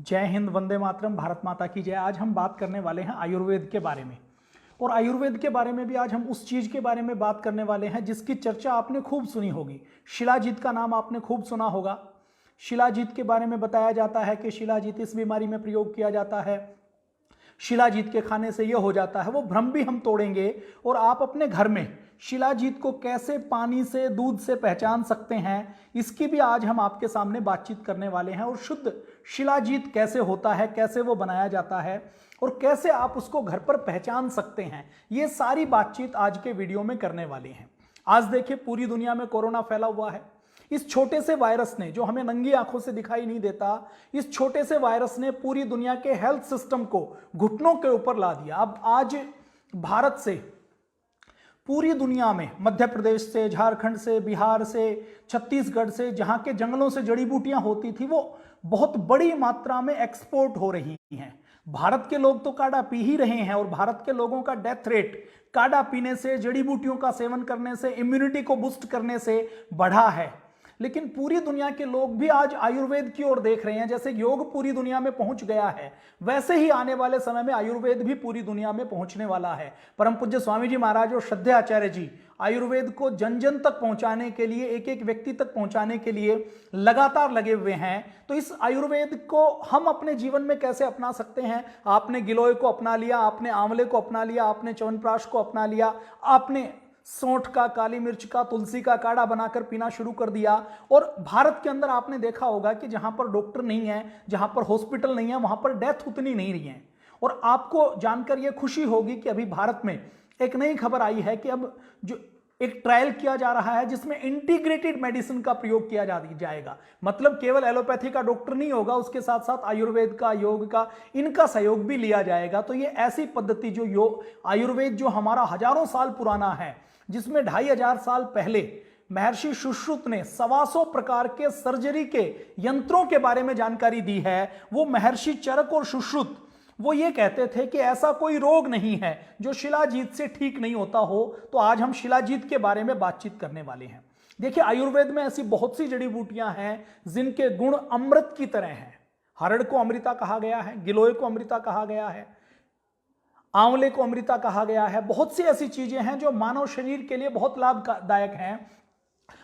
जय हिंद, वंदे मातरम, भारत माता की जय। आज हम बात करने वाले हैं आयुर्वेद के बारे में। और आयुर्वेद के बारे में भी आज हम उस चीज के बारे में बात करने वाले हैं जिसकी चर्चा आपने खूब सुनी होगी। शिलाजीत का नाम आपने खूब सुना होगा। शिलाजीत के बारे में बताया जाता है कि शिलाजीत इस बीमारी में प्रयोग किया जाता है, शिलाजीत के खाने से यह हो जाता है। वो भ्रम भी हम तोड़ेंगे और आप अपने घर में शिलाजीत को कैसे पानी से, दूध से पहचान सकते हैं, इसकी भी आज हम आपके सामने बातचीत करने वाले हैं। और शुद्ध शिलाजीत कैसे होता है, कैसे वो बनाया जाता है और कैसे आप उसको घर पर पहचान सकते हैं, ये सारी बातचीत आज के वीडियो में करने वाले हैं। आज देखिए, पूरी दुनिया में कोरोना फैला हुआ है। इस छोटे से वायरस ने, जो हमें नंगी आंखों से दिखाई नहीं देता, इस छोटे से वायरस ने पूरी दुनिया के हेल्थ सिस्टम को घुटनों के ऊपर ला दिया। अब आज भारत से पूरी दुनिया में, मध्य प्रदेश से, झारखंड से, बिहार से, छत्तीसगढ़ से, जहां के जंगलों से जड़ी बूटियां होती थी, वो बहुत बड़ी मात्रा में एक्सपोर्ट हो रही हैं। भारत के लोग तो काढ़ा पी ही रहे हैं और भारत के लोगों का डेथ रेट काढ़ा पीने से, जड़ी बूटियों का सेवन करने से, इम्यूनिटी को बूस्ट करने से बढ़ा है। लेकिन पूरी दुनिया के लोग भी आज आयुर्वेद की ओर देख रहे हैं। जैसे योग पूरी दुनिया में पहुंच गया है, वैसे ही आने वाले समय में आयुर्वेद भी पूरी दुनिया में पहुंचने वाला है। परम पूज्य स्वामी जी महाराज और श्रद्धेय आचार्य जी आयुर्वेद को जन जन तक पहुंचाने के लिए, एक एक व्यक्ति तक पहुंचाने के लिए लगातार लगे हुए हैं। तो इस आयुर्वेद को हम अपने जीवन में कैसे अपना सकते हैं? आपने गिलोय को अपना लिया, आपने आंवले को अपना लिया, आपने च्यवनप्राश को अपना लिया, आपने सौंठ का, काली मिर्च का, तुलसी का काढ़ा बनाकर पीना शुरू कर दिया। और भारत के अंदर आपने देखा होगा कि जहां पर डॉक्टर नहीं है, जहां पर हॉस्पिटल नहीं है, वहां पर डेथ उतनी नहीं रही है। और आपको जानकर यह खुशी होगी कि अभी भारत में एक नई खबर आई है कि अब जो एक ट्रायल किया जा रहा है जिसमें इंटीग्रेटेड मेडिसिन का प्रयोग किया जाएगा। मतलब केवल एलोपैथी का डॉक्टर नहीं होगा, उसके साथ साथ आयुर्वेद का, योग का, इनका सहयोग भी लिया जाएगा। तो ये ऐसी पद्धति जो योग आयुर्वेद जो हमारा हजारों साल पुराना है, जिसमें 2500 साल पहले महर्षि सुश्रुत ने 125 प्रकार के सर्जरी के यंत्रों के बारे में जानकारी दी है। वो महर्षि चरक और सुश्रुत वो ये कहते थे कि ऐसा कोई रोग नहीं है जो शिलाजीत से ठीक नहीं होता हो। तो आज हम शिलाजीत के बारे में बातचीत करने वाले हैं। देखिए, आयुर्वेद में ऐसी बहुत सी जड़ी बूटियां हैं जिनके गुण अमृत की तरह हैं। हरड़ को अमृता कहा गया है, गिलोय को अमृता कहा गया है, आंवले को अमृता कहा गया है। बहुत सी ऐसी चीजें हैं जो मानव शरीर के लिए बहुत लाभदायक हैं।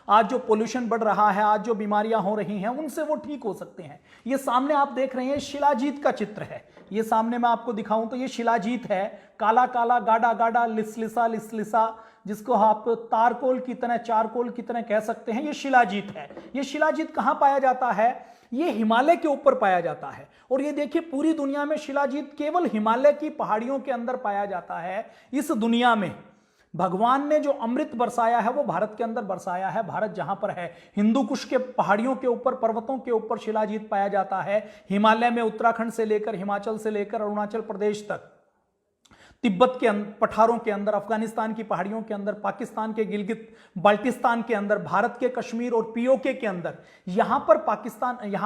आज जो पोल्यूशन बढ़ रहा है, आज जो बीमारियां हो रही हैं, उनसे वो ठीक हो सकते हैं। ये सामने आप देख रहे हैं, शिलाजीत का चित्र है। ये सामने मैं आपको दिखाऊं तो ये शिलाजीत है। काला काला, गाढ़ा गाढ़ा, लिसलिसा लिसलिसा, जिसको आप तारकोल की तरह, चारकोल की तरह कह सकते हैं, ये शिलाजीत है। ये शिलाजीत कहां पाया जाता है? ये हिमालय के ऊपर पाया जाता है। और ये देखिए, पूरी दुनिया में शिलाजीत केवल हिमालय की पहाड़ियों के अंदर पाया जाता है। इस दुनिया में भगवान ने जो अमृत बरसाया है वो भारत के अंदर बरसाया है। भारत जहां पर है, हिंदू कुश के पहाड़ियों के ऊपर, पर्वतों के ऊपर शिलाजीत पाया जाता है। हिमालय में उत्तराखंड से लेकर, हिमाचल से लेकर अरुणाचल प्रदेश तक, तिब्बत के पठारों के अंदर, अफगानिस्तान की पहाड़ियों के अंदर, पाकिस्तान के गिलगित बाल्टिस्तान के अंदर, भारत के कश्मीर और पीओके के अंदर, यहां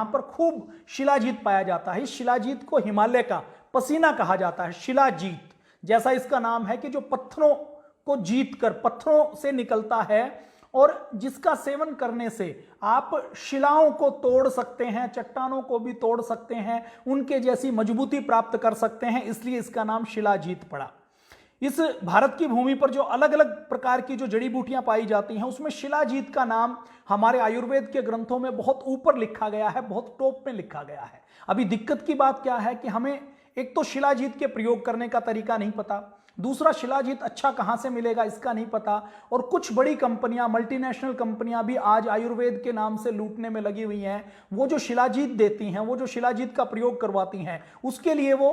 पर खूब शिलाजीत पाया जाता है। इस शिलाजीत को हिमालय का पसीना कहा जाता है। शिलाजीत जैसा इसका नाम है कि जो पत्थरों को जीतकर, पत्थरों से निकलता है और जिसका सेवन करने से आप शिलाओं को तोड़ सकते हैं, चट्टानों को भी तोड़ सकते हैं, उनके जैसी मजबूती प्राप्त कर सकते हैं। इसलिए इसका नाम शिलाजीत पड़ा। इस भारत की भूमि पर जो अलग अलग प्रकार की जो जड़ी बूटियां पाई जाती हैं, उसमें शिलाजीत का नाम हमारे आयुर्वेद के ग्रंथों में बहुत ऊपर लिखा गया है, बहुत टॉप में लिखा गया है। अभी दिक्कत की बात क्या है कि हमें एक तो शिलाजीत के प्रयोग करने का तरीका नहीं पता, दूसरा शिलाजीत अच्छा कहां से मिलेगा इसका नहीं पता। और कुछ बड़ी कंपनियां, मल्टीनेशनल कंपनियां भी आज आयुर्वेद के नाम से लूटने में लगी हुई हैं। वो जो शिलाजीत देती हैं, वो जो शिलाजीत का प्रयोग करवाती हैं, उसके लिए वो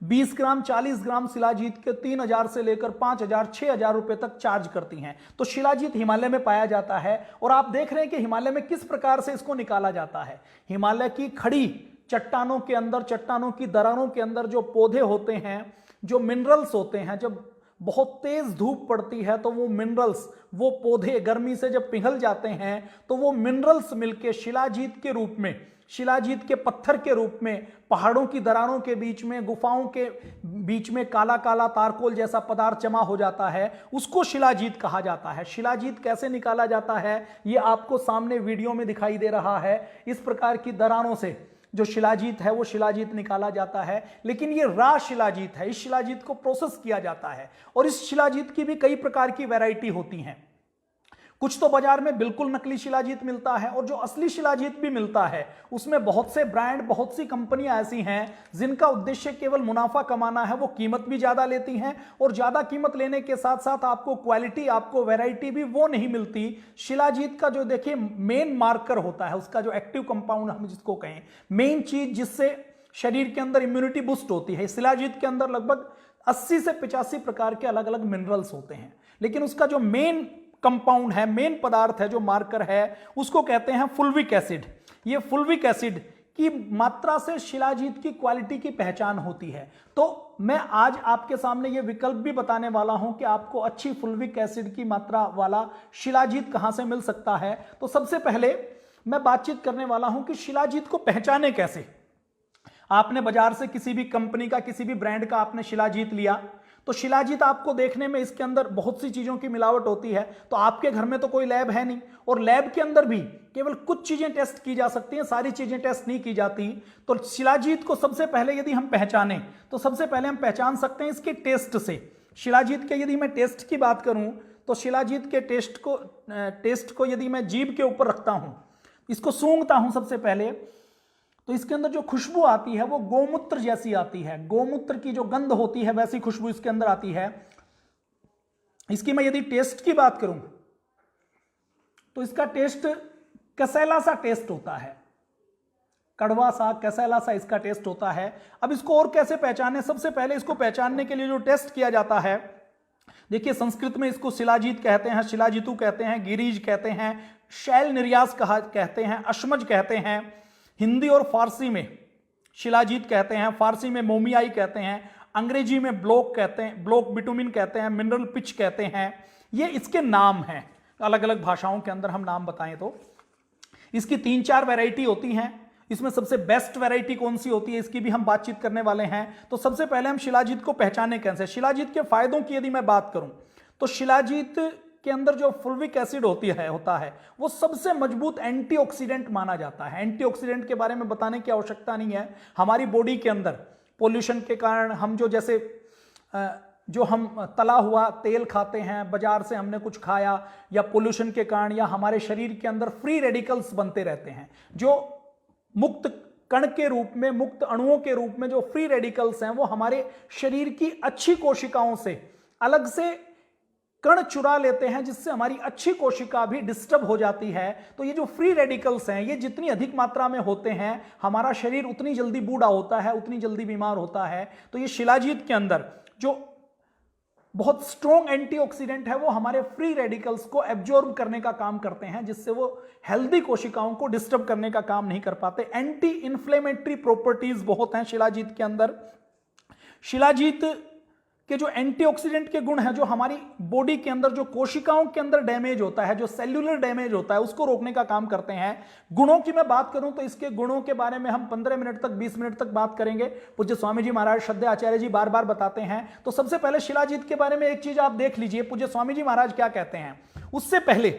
20 ग्राम, 40 ग्राम शिलाजीत के 3000 से लेकर 5000, 6000 रुपए तक चार्ज करती हैं। तो शिलाजीत हिमालय में पाया जाता है। और आप देख रहे हैं कि हिमालय में किस प्रकार से इसको निकाला जाता है। हिमालय की खड़ी चट्टानों के अंदर, चट्टानों की दरारों के अंदर जो पौधे होते हैं, जो मिनरल्स होते हैं, जब बहुत तेज धूप पड़ती है तो वो मिनरल्स, वो पौधे गर्मी से जब पिघल जाते हैं तो वो मिनरल्स मिलके शिलाजीत के रूप में, शिलाजीत के पत्थर के रूप में, पहाड़ों की दरारों के बीच में, गुफाओं के बीच में काला काला तारकोल जैसा पदार्थ जमा हो जाता है, उसको शिलाजीत कहा जाता है। शिलाजीत कैसे निकाला जाता है ये आपको सामने वीडियो में दिखाई दे रहा है। इस प्रकार की दरारों से जो शिलाजीत है वो शिलाजीत निकाला जाता है, लेकिन ये रा शिलाजीत है। इस शिलाजीत को प्रोसेस किया जाता है और इस शिलाजीत की भी कई प्रकार की वैरायटी होती हैं। कुछ तो बाजार में बिल्कुल नकली शिलाजीत मिलता है और जो असली शिलाजीत भी मिलता है उसमें बहुत से ब्रांड, बहुत सी कंपनियां ऐसी हैं जिनका उद्देश्य केवल मुनाफा कमाना है। वो कीमत भी ज्यादा लेती हैं और ज्यादा कीमत लेने के साथ साथ आपको क्वालिटी, आपको वैरायटी भी वो नहीं मिलती। शिलाजीत का जो देखिए मेन मार्कर होता है, उसका जो एक्टिव कंपाउंड हम जिसको कहें, मेन चीज जिससे शरीर के अंदर इम्यूनिटी बूस्ट होती है, शिलाजीत के अंदर लगभग 80 से 85 प्रकार के अलग अलग मिनरल्स होते हैं, लेकिन उसका जो मेन कंपाउंड है, मेन पदार्थ है, जो मार्कर है, उसको कहते हैं फुल्विक एसिड। ये फुल्विक एसिड की मात्रा से शिलाजीत की क्वालिटी की पहचान होती है। तो मैं आज आपके सामने ये विकल्प भी बताने वाला हूं कि आपको अच्छी फुल्विक एसिड की मात्रा वाला शिलाजीत कहां से मिल सकता है। तो सबसे पहले मैं बातचीत करने वाला हूं कि शिलाजीत को पहचाने कैसे। आपने बाजार से किसी भी कंपनी का, किसी भी ब्रांड का आपने शिलाजीत लिया, तो शिलाजीत आपको देखने में इसके अंदर बहुत सी चीजों की मिलावट होती है। तो आपके घर में तो कोई लैब है नहीं और लैब के अंदर भी केवल कुछ चीजें टेस्ट की जा सकती हैं, सारी चीजें टेस्ट नहीं की जाती। तो शिलाजीत को सबसे पहले यदि हम पहचानें तो सबसे पहले हम पहचान सकते हैं इसके टेस्ट से। शिलाजीत के यदि मैं टेस्ट की बात करूं तो शिलाजीत के टेस्ट को यदि मैं जीभ के ऊपर रखता हूं, इसको सूंघता हूं सबसे पहले, तो इसके अंदर जो खुशबू आती है वो गोमूत्र जैसी आती है। गोमूत्र की जो गंध होती है वैसी खुशबू इसके अंदर आती है। इसकी मैं यदि टेस्ट की बात करूं तो इसका टेस्ट कसैला सा टेस्ट होता है, कड़वा सा, कसैला सा इसका टेस्ट होता है। अब इसको और कैसे पहचाने? सबसे पहले इसको पहचानने के लिए जो टेस्ट किया जाता है, देखिए संस्कृत में इसको शिलाजीत कहते हैं, शिलाजीतु कहते हैं, गिरीज कहते हैं, शैल निर्यास कहते हैं, अश्मज कहते हैं। हिंदी और फारसी में शिलाजीत कहते हैं, फारसी में मोमियाई कहते हैं, अंग्रेजी में ब्लॉक कहते हैं, ब्लॉक बिटुमिन कहते हैं, मिनरल पिच कहते हैं। ये इसके नाम हैं, अलग अलग भाषाओं के अंदर हम नाम बताएं तो इसकी 3-4 वैरायटी होती हैं। इसमें सबसे बेस्ट वैरायटी कौन सी होती है इसकी भी हम बातचीत करने वाले हैं। तो सबसे पहले हम शिलाजीत को पहचाने कैसे। शिलाजीत के फायदों की यदि मैं बात करूं तो शिलाजीत के अंदर जो फुल्विक एसिड होता है वो सबसे मजबूत एंटीऑक्सीडेंट माना जाता है। एंटीऑक्सीडेंट के बारे में बताने की आवश्यकता नहीं है। हमारी बॉडी के अंदर पोल्यूशन के कारण हम जो हम तला हुआ तेल खाते हैं, बाजार से हमने कुछ खाया, या पोल्यूशन के कारण, या हमारे शरीर के अंदर फ्री रेडिकल्स बनते रहते हैं, जो मुक्त कण के रूप में, मुक्त अणुओं के रूप में जो फ्री रेडिकल्स हैं वो हमारे शरीर की अच्छी कोशिकाओं से अलग से कण चुरा लेते हैं, जिससे हमारी अच्छी कोशिका भी डिस्टर्ब हो जाती है। तो ये जो फ्री रेडिकल्स हैं ये जितनी अधिक मात्रा में होते हैं हमारा शरीर उतनी जल्दी बूढ़ा होता है, उतनी जल्दी बीमार होता है। तो ये शिलाजीत के अंदर जो बहुत स्ट्रॉन्ग एंटीऑक्सीडेंट है वो हमारे फ्री रेडिकल्स को एब्जॉर्ब करने का काम करते हैं, जिससे वो हेल्दी कोशिकाओं को डिस्टर्ब करने का काम नहीं कर पाते। एंटी इंफ्लेमेटरी प्रॉपर्टीज बहुत हैं शिलाजीत के अंदर। शिलाजीत के जो एंटीऑक्सीडेंट के गुण हैं, जो हमारी बॉडी के अंदर जो कोशिकाओं के अंदर डैमेज होता है, जो सेल्यूलर डैमेज होता है, उसको रोकने का काम करते हैं। गुणों की मैं बात करूं तो इसके गुणों के बारे में हम 15 मिनट तक, 20 मिनट तक बात करेंगे। पूज्य स्वामी जी महाराज, श्रद्धेय आचार्य जी बार बार बताते हैं। तो सबसे पहले शिलाजीत के बारे में एक चीज आप देख लीजिए, पूज्य स्वामी जी महाराज क्या कहते हैं। उससे पहले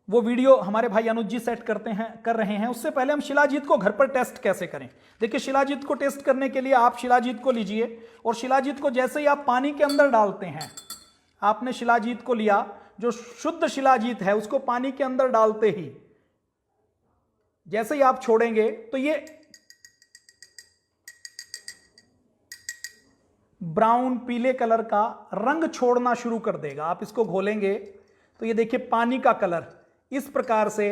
वो वीडियो हमारे भाई अनुज जी सेट कर रहे हैं, उससे पहले हम शिलाजीत को घर पर टेस्ट कैसे करें। देखिए शिलाजीत को टेस्ट करने के लिए आप शिलाजीत को लीजिए और शिलाजीत को जैसे ही आप पानी के अंदर डालते हैं, आपने शिलाजीत को लिया, जो शुद्ध शिलाजीत है उसको पानी के अंदर डालते ही जैसे ही आप छोड़ेंगे तो ये ब्राउन पीले कलर का रंग छोड़ना शुरू कर देगा। आप इसको घोलेंगे तो ये देखिए पानी का कलर इस प्रकार से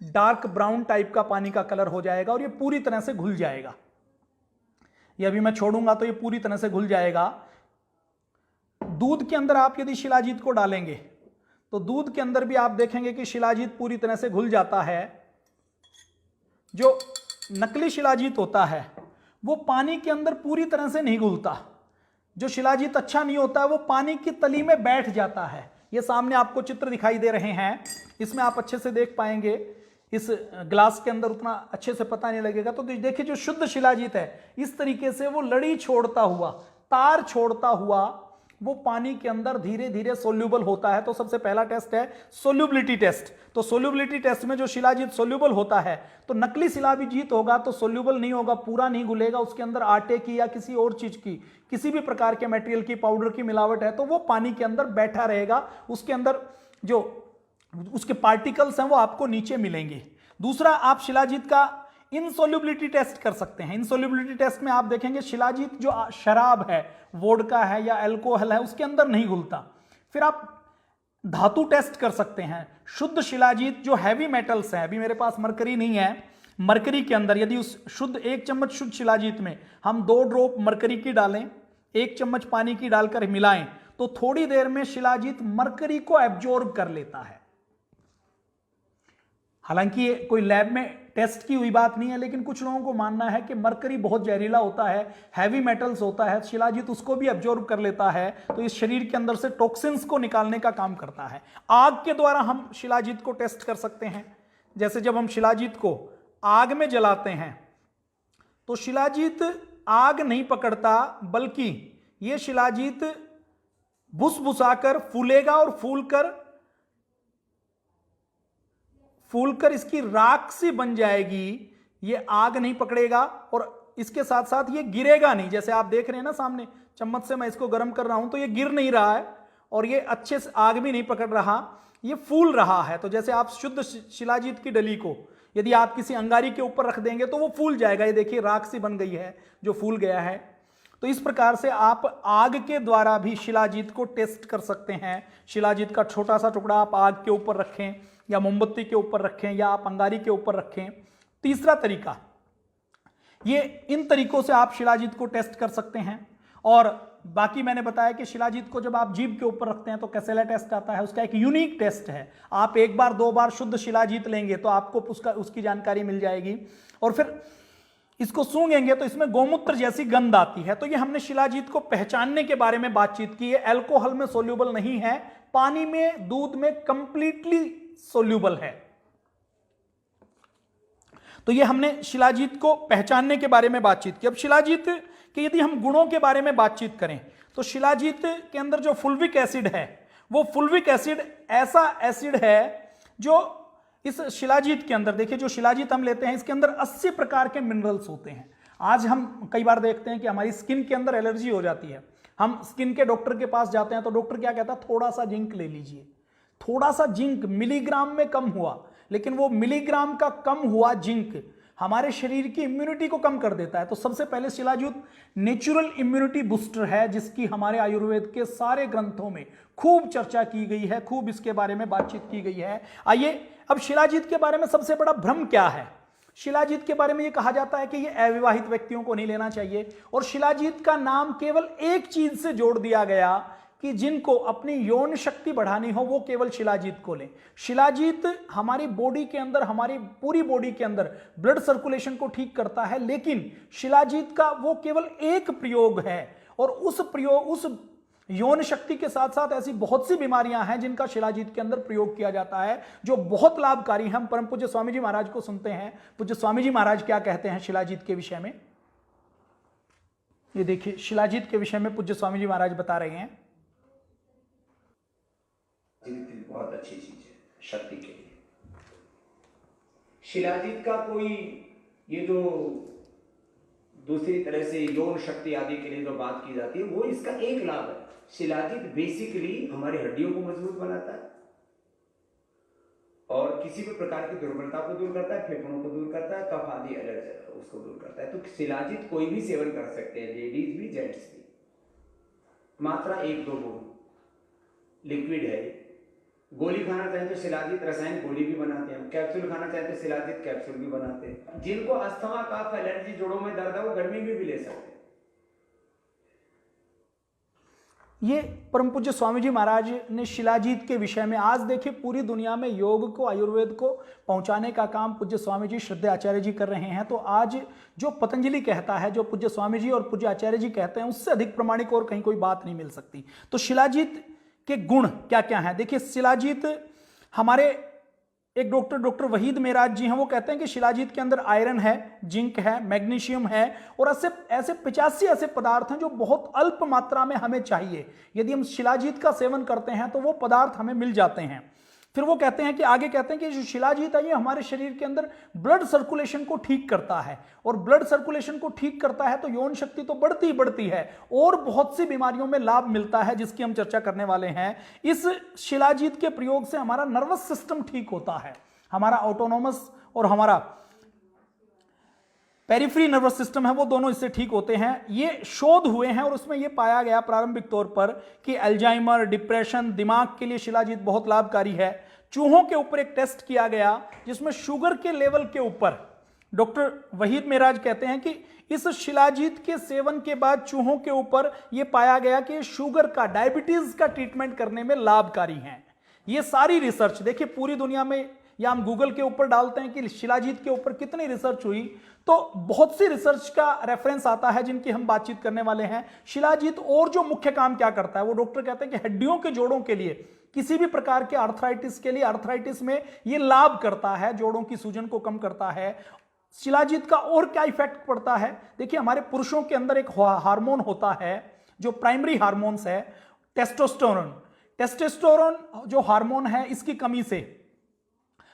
डार्क ब्राउन टाइप का पानी का कलर हो जाएगा और ये पूरी तरह से घुल जाएगा। ये अभी मैं छोड़ूंगा तो ये पूरी तरह से घुल जाएगा। दूध के अंदर आप यदि शिलाजीत को डालेंगे तो दूध के अंदर भी आप देखेंगे कि शिलाजीत पूरी तरह से घुल जाता है। जो नकली शिलाजीत होता है वो पानी के अंदर पूरी तरह से नहीं घुलता। जो शिलाजीत अच्छा नहीं होता है वो पानी की तली में बैठ जाता है। ये सामने आपको चित्र दिखाई दे रहे हैं, इसमें आप अच्छे से देख पाएंगे। इस ग्लास के अंदर उतना अच्छे से पता नहीं लगेगा। तो देखिए जो शुद्ध शिलाजीत है इस तरीके से वो लड़ी छोड़ता हुआ, तार छोड़ता हुआ वो पानी के अंदर धीरे धीरे सोल्यूबल होता है। तो सबसे पहला टेस्ट है सोल्यूबिलिटी टेस्ट। तो सोल्यूबिलिटी टेस्ट में जो शिलाजीत सोल्यूबल होता है, तो नकली शिलाजीत होगा तो सोल्यूबल नहीं होगा, पूरा नहीं घुलेगा, उसके अंदर आटे की या किसी और चीज की, किसी भी प्रकार के मटेरियल की, पाउडर की मिलावट है, तो वो पानी के अंदर बैठा रहेगा, उसके अंदर जो उसके पार्टिकल्स हैं वो आपको नीचे मिलेंगे। दूसरा, आप शिलाजीत का इनसोल्युबिलिटी टेस्ट कर सकते हैं। इनसोल्युबिलिटी टेस्ट में आप देखेंगे शिलाजीत जो शराब है, वोडका है या अल्कोहल है, उसके अंदर नहीं घुलता। फिर आप धातु टेस्ट कर सकते हैं। शुद्ध शिलाजीत जो हैवी मेटल्स हैं, अभी मेरे पास मरकरी नहीं है, मरकरी के अंदर यदि उस शुद्ध 1 चम्मच शुद्ध शिलाजीत में हम 2 ड्रॉप मरकरी की डालें, 1 चम्मच पानी की डालकर मिलाएं, तो थोड़ी देर में शिलाजीत मरकरी को एब्जॉर्ब कर लेता है। हालांकि ये कोई लैब में टेस्ट की हुई बात नहीं है, लेकिन कुछ लोगों को मानना है कि मरकरी बहुत जहरीला होता है, हैवी मेटल्स होता है, शिलाजीत उसको भी एब्जॉर्ब कर लेता है, तो इस शरीर के अंदर से टॉक्सिन्स को निकालने का काम करता है। आग के द्वारा हम शिलाजीत को टेस्ट कर सकते हैं। जैसे जब हम शिलाजीत को आग में जलाते हैं तो शिलाजीत आग नहीं पकड़ता, बल्कि यह शिलाजीत भुसभुसाकर फूलेगा और फूलकर इसकी राख सी बन जाएगी। ये आग नहीं पकड़ेगा और इसके साथ साथ ये गिरेगा नहीं। जैसे आप देख रहे हैं ना सामने चम्मच से मैं इसको गर्म कर रहा हूं, तो ये गिर नहीं रहा है और ये अच्छे से आग भी नहीं पकड़ रहा, ये फूल रहा है। तो जैसे आप शुद्ध शिलाजीत की डली को यदि आप किसी अंगारी के ऊपर रख देंगे तो वो फूल जाएगा। ये देखिए राख सी बन गई है, जो फूल गया है। तो इस प्रकार से आप आग के द्वारा भी शिलाजीत को टेस्ट कर सकते हैं। शिलाजीत का छोटा सा टुकड़ा आप आग के ऊपर रखें या मोमबत्ती के ऊपर रखें या आप अंगारी के ऊपर रखें। तीसरा तरीका, ये इन तरीकों से आप शिलाजीत को टेस्ट कर सकते हैं। और बाकी मैंने बताया कि शिलाजीत को जब आप जीभ के ऊपर रखते हैं तो कैसेला टेस्ट आता है, उसका एक यूनिक टेस्ट है। आप 1 बार 2 बार शुद्ध शिलाजीत लेंगे तो आपको उसकी जानकारी मिल जाएगी। और फिर इसको सूंघेंगे तो इसमें गोमूत्र जैसी गंध आती है। तो ये हमने शिलाजीत को पहचानने के बारे में बातचीत की है। अल्कोहल में सोल्यूबल नहीं है, पानी में, दूध में कंप्लीटली सोल्यूबल है। तो ये हमने शिलाजीत को पहचानने के बारे में बातचीत की। अब शिलाजीत के यदि हम गुणों के बारे में बातचीत करें तो शिलाजीत के अंदर जो फुल्विक एसिड है, वो फुल्विक एसिड ऐसा एसिड है जो इस शिलाजीत के अंदर, देखिए जो शिलाजीत हम लेते हैं इसके अंदर 80 प्रकार के मिनरल्स होते हैं। आज हम कई बार देखते हैं कि हमारी स्किन के अंदर एलर्जी हो जाती है, हम स्किन के डॉक्टर के पास जाते हैं तो डॉक्टर क्या कहता है, थोड़ा सा जिंक ले लीजिए। थोड़ा सा जिंक मिलीग्राम में कम हुआ, लेकिन वो मिलीग्राम का कम हुआ जिंक हमारे शरीर की इम्यूनिटी को कम कर देता है। तो सबसे पहले शिलाजीत नेचुरल इम्यूनिटी बूस्टर है, जिसकी हमारे आयुर्वेद के सारे ग्रंथों में खूब चर्चा की गई है, खूब इसके बारे में बातचीत की गई है। आइए अब शिलाजीत के बारे में सबसे बड़ा भ्रम क्या है। शिलाजीत के बारे में यह कहा जाता है कि यह अविवाहित व्यक्तियों को नहीं लेना चाहिए, और शिलाजीत का नाम केवल एक चीज से जोड़ दिया गया कि जिनको अपनी यौन शक्ति बढ़ानी हो वो केवल शिलाजीत को लें। शिलाजीत हमारी बॉडी के अंदर, हमारी पूरी बॉडी के अंदर ब्लड सर्कुलेशन को ठीक करता है, लेकिन शिलाजीत का वो केवल एक प्रयोग है, और उस यौन शक्ति के साथ साथ ऐसी बहुत सी बीमारियां हैं जिनका शिलाजीत के अंदर प्रयोग किया जाता है, जो बहुत लाभकारी है। हम परम पूज्य स्वामी जी महाराज को सुनते हैं, पूज्य स्वामी जी महाराज क्या कहते हैं शिलाजीत के विषय में। ये देखिए शिलाजीत के विषय में पूज्य स्वामी जी महाराज बता रहे हैं। बहुत अच्छी चीज है शक्ति के लिए। शिलाजीत का कोई ये जो दूसरी तरह से यौन शक्ति आदि के लिए जो बात की जाती है, वो इसका एक लाभ है। शिलाजीत बेसिकली हमारी हड्डियों को मजबूत बनाता है और किसी भी प्रकार की दुर्बलता को दूर करता है, फेफड़ों को दूर करता है, कफ आदि एलर्जी उसको दूर करता है। तो शिलाजीत कोई भी सेवन कर सकते हैं, लेडीज भी जेंट्स भी। मात्रा 1-2 बूंद लिक्विड है। गोली खाना चाहें तो शिलाजीत रसायन गोली भी बनाते हैं, कैप्सूल खाना चाहें तो शिलाजीत कैप्सूल भी बनाते हैं। जिनको अस्थमा, कफ, एलर्जी, जोड़ों में दर्द है वो गर्मी में भी ले सकते हैं। ये परम पूज्य स्वामी जी महाराज ने शिलाजीत के विषय में, आज देखिए पूरी दुनिया में योग को, आयुर्वेद को पहुंचाने का काम पूज्य स्वामी जी श्रद्धेय आचार्य जी कर रहे हैं। तो आज जो पतंजलि कहता है, जो पूज्य स्वामी जी और पूज्य आचार्य जी कहते हैं, उससे अधिक प्रमाणिक और कहीं कोई बात नहीं मिल सकती। तो शिलाजीत के गुण क्या क्या हैं देखिए। शिलाजीत हमारे एक डॉक्टर वहीद मेराज जी हैं, वो कहते हैं कि शिलाजीत के अंदर आयरन है, जिंक है, मैग्नीशियम है और ऐसे 85 ऐसे पदार्थ हैं जो बहुत अल्प मात्रा में हमें चाहिए। यदि हम शिलाजीत का सेवन करते हैं तो वो पदार्थ हमें मिल जाते हैं। फिर वो कहते हैं कि आगे कहते हैं कि जो शिलाजीत है ये हमारे शरीर के अंदर ब्लड सर्कुलेशन को ठीक करता है, और ब्लड सर्कुलेशन को ठीक करता है तो यौन शक्ति तो बढ़ती ही बढ़ती है और बहुत सी बीमारियों में लाभ मिलता है, जिसकी हम चर्चा करने वाले हैं। इस शिलाजीत के प्रयोग से हमारा नर्वस सिस्टम ठीक होता है, हमारा ऑटोनोमस और हमारा पेरिफेरी नर्वस सिस्टम है वो दोनों इससे ठीक होते हैं। ये शोध हुए हैं और उसमें ये पाया गया प्रारंभिक तौर पर कि अल्जाइमर, डिप्रेशन, दिमाग के लिए शिलाजीत बहुत लाभकारी है। चूहों के ऊपर एक टेस्ट किया गया जिसमें शुगर के लेवल के ऊपर डॉक्टर वहीद मेराज कहते हैं कि इस शिलाजीत के सेवन के बाद चूहों के ऊपर यह पाया गया कि शुगर का, डायबिटीज का ट्रीटमेंट करने में लाभकारी हैं। ये सारी रिसर्च देखिए पूरी दुनिया में, या हम गूगल के ऊपर डालते हैं कि शिलाजीत के ऊपर कितनी रिसर्च हुई तो बहुत सी रिसर्च का रेफरेंस आता है जिनकी हम बातचीत करने वाले हैं। शिलाजीत और जो मुख्य काम क्या करता है, वो डॉक्टर कहते हैं कि हड्डियों के जोड़ों के लिए, किसी भी प्रकार के आर्थराइटिस के लिए, आर्थराइटिस में ये लाभ करता है, जोड़ों की सूजन को कम करता है। शिलाजीत का और क्या इफेक्ट पड़ता है, देखिए हमारे पुरुषों के अंदर एक हार्मोन होता है जो प्राइमरी हार्मोन्स है, टेस्टोस्टेरोन। टेस्टोस्टेरोन जो हार्मोन है इसकी कमी से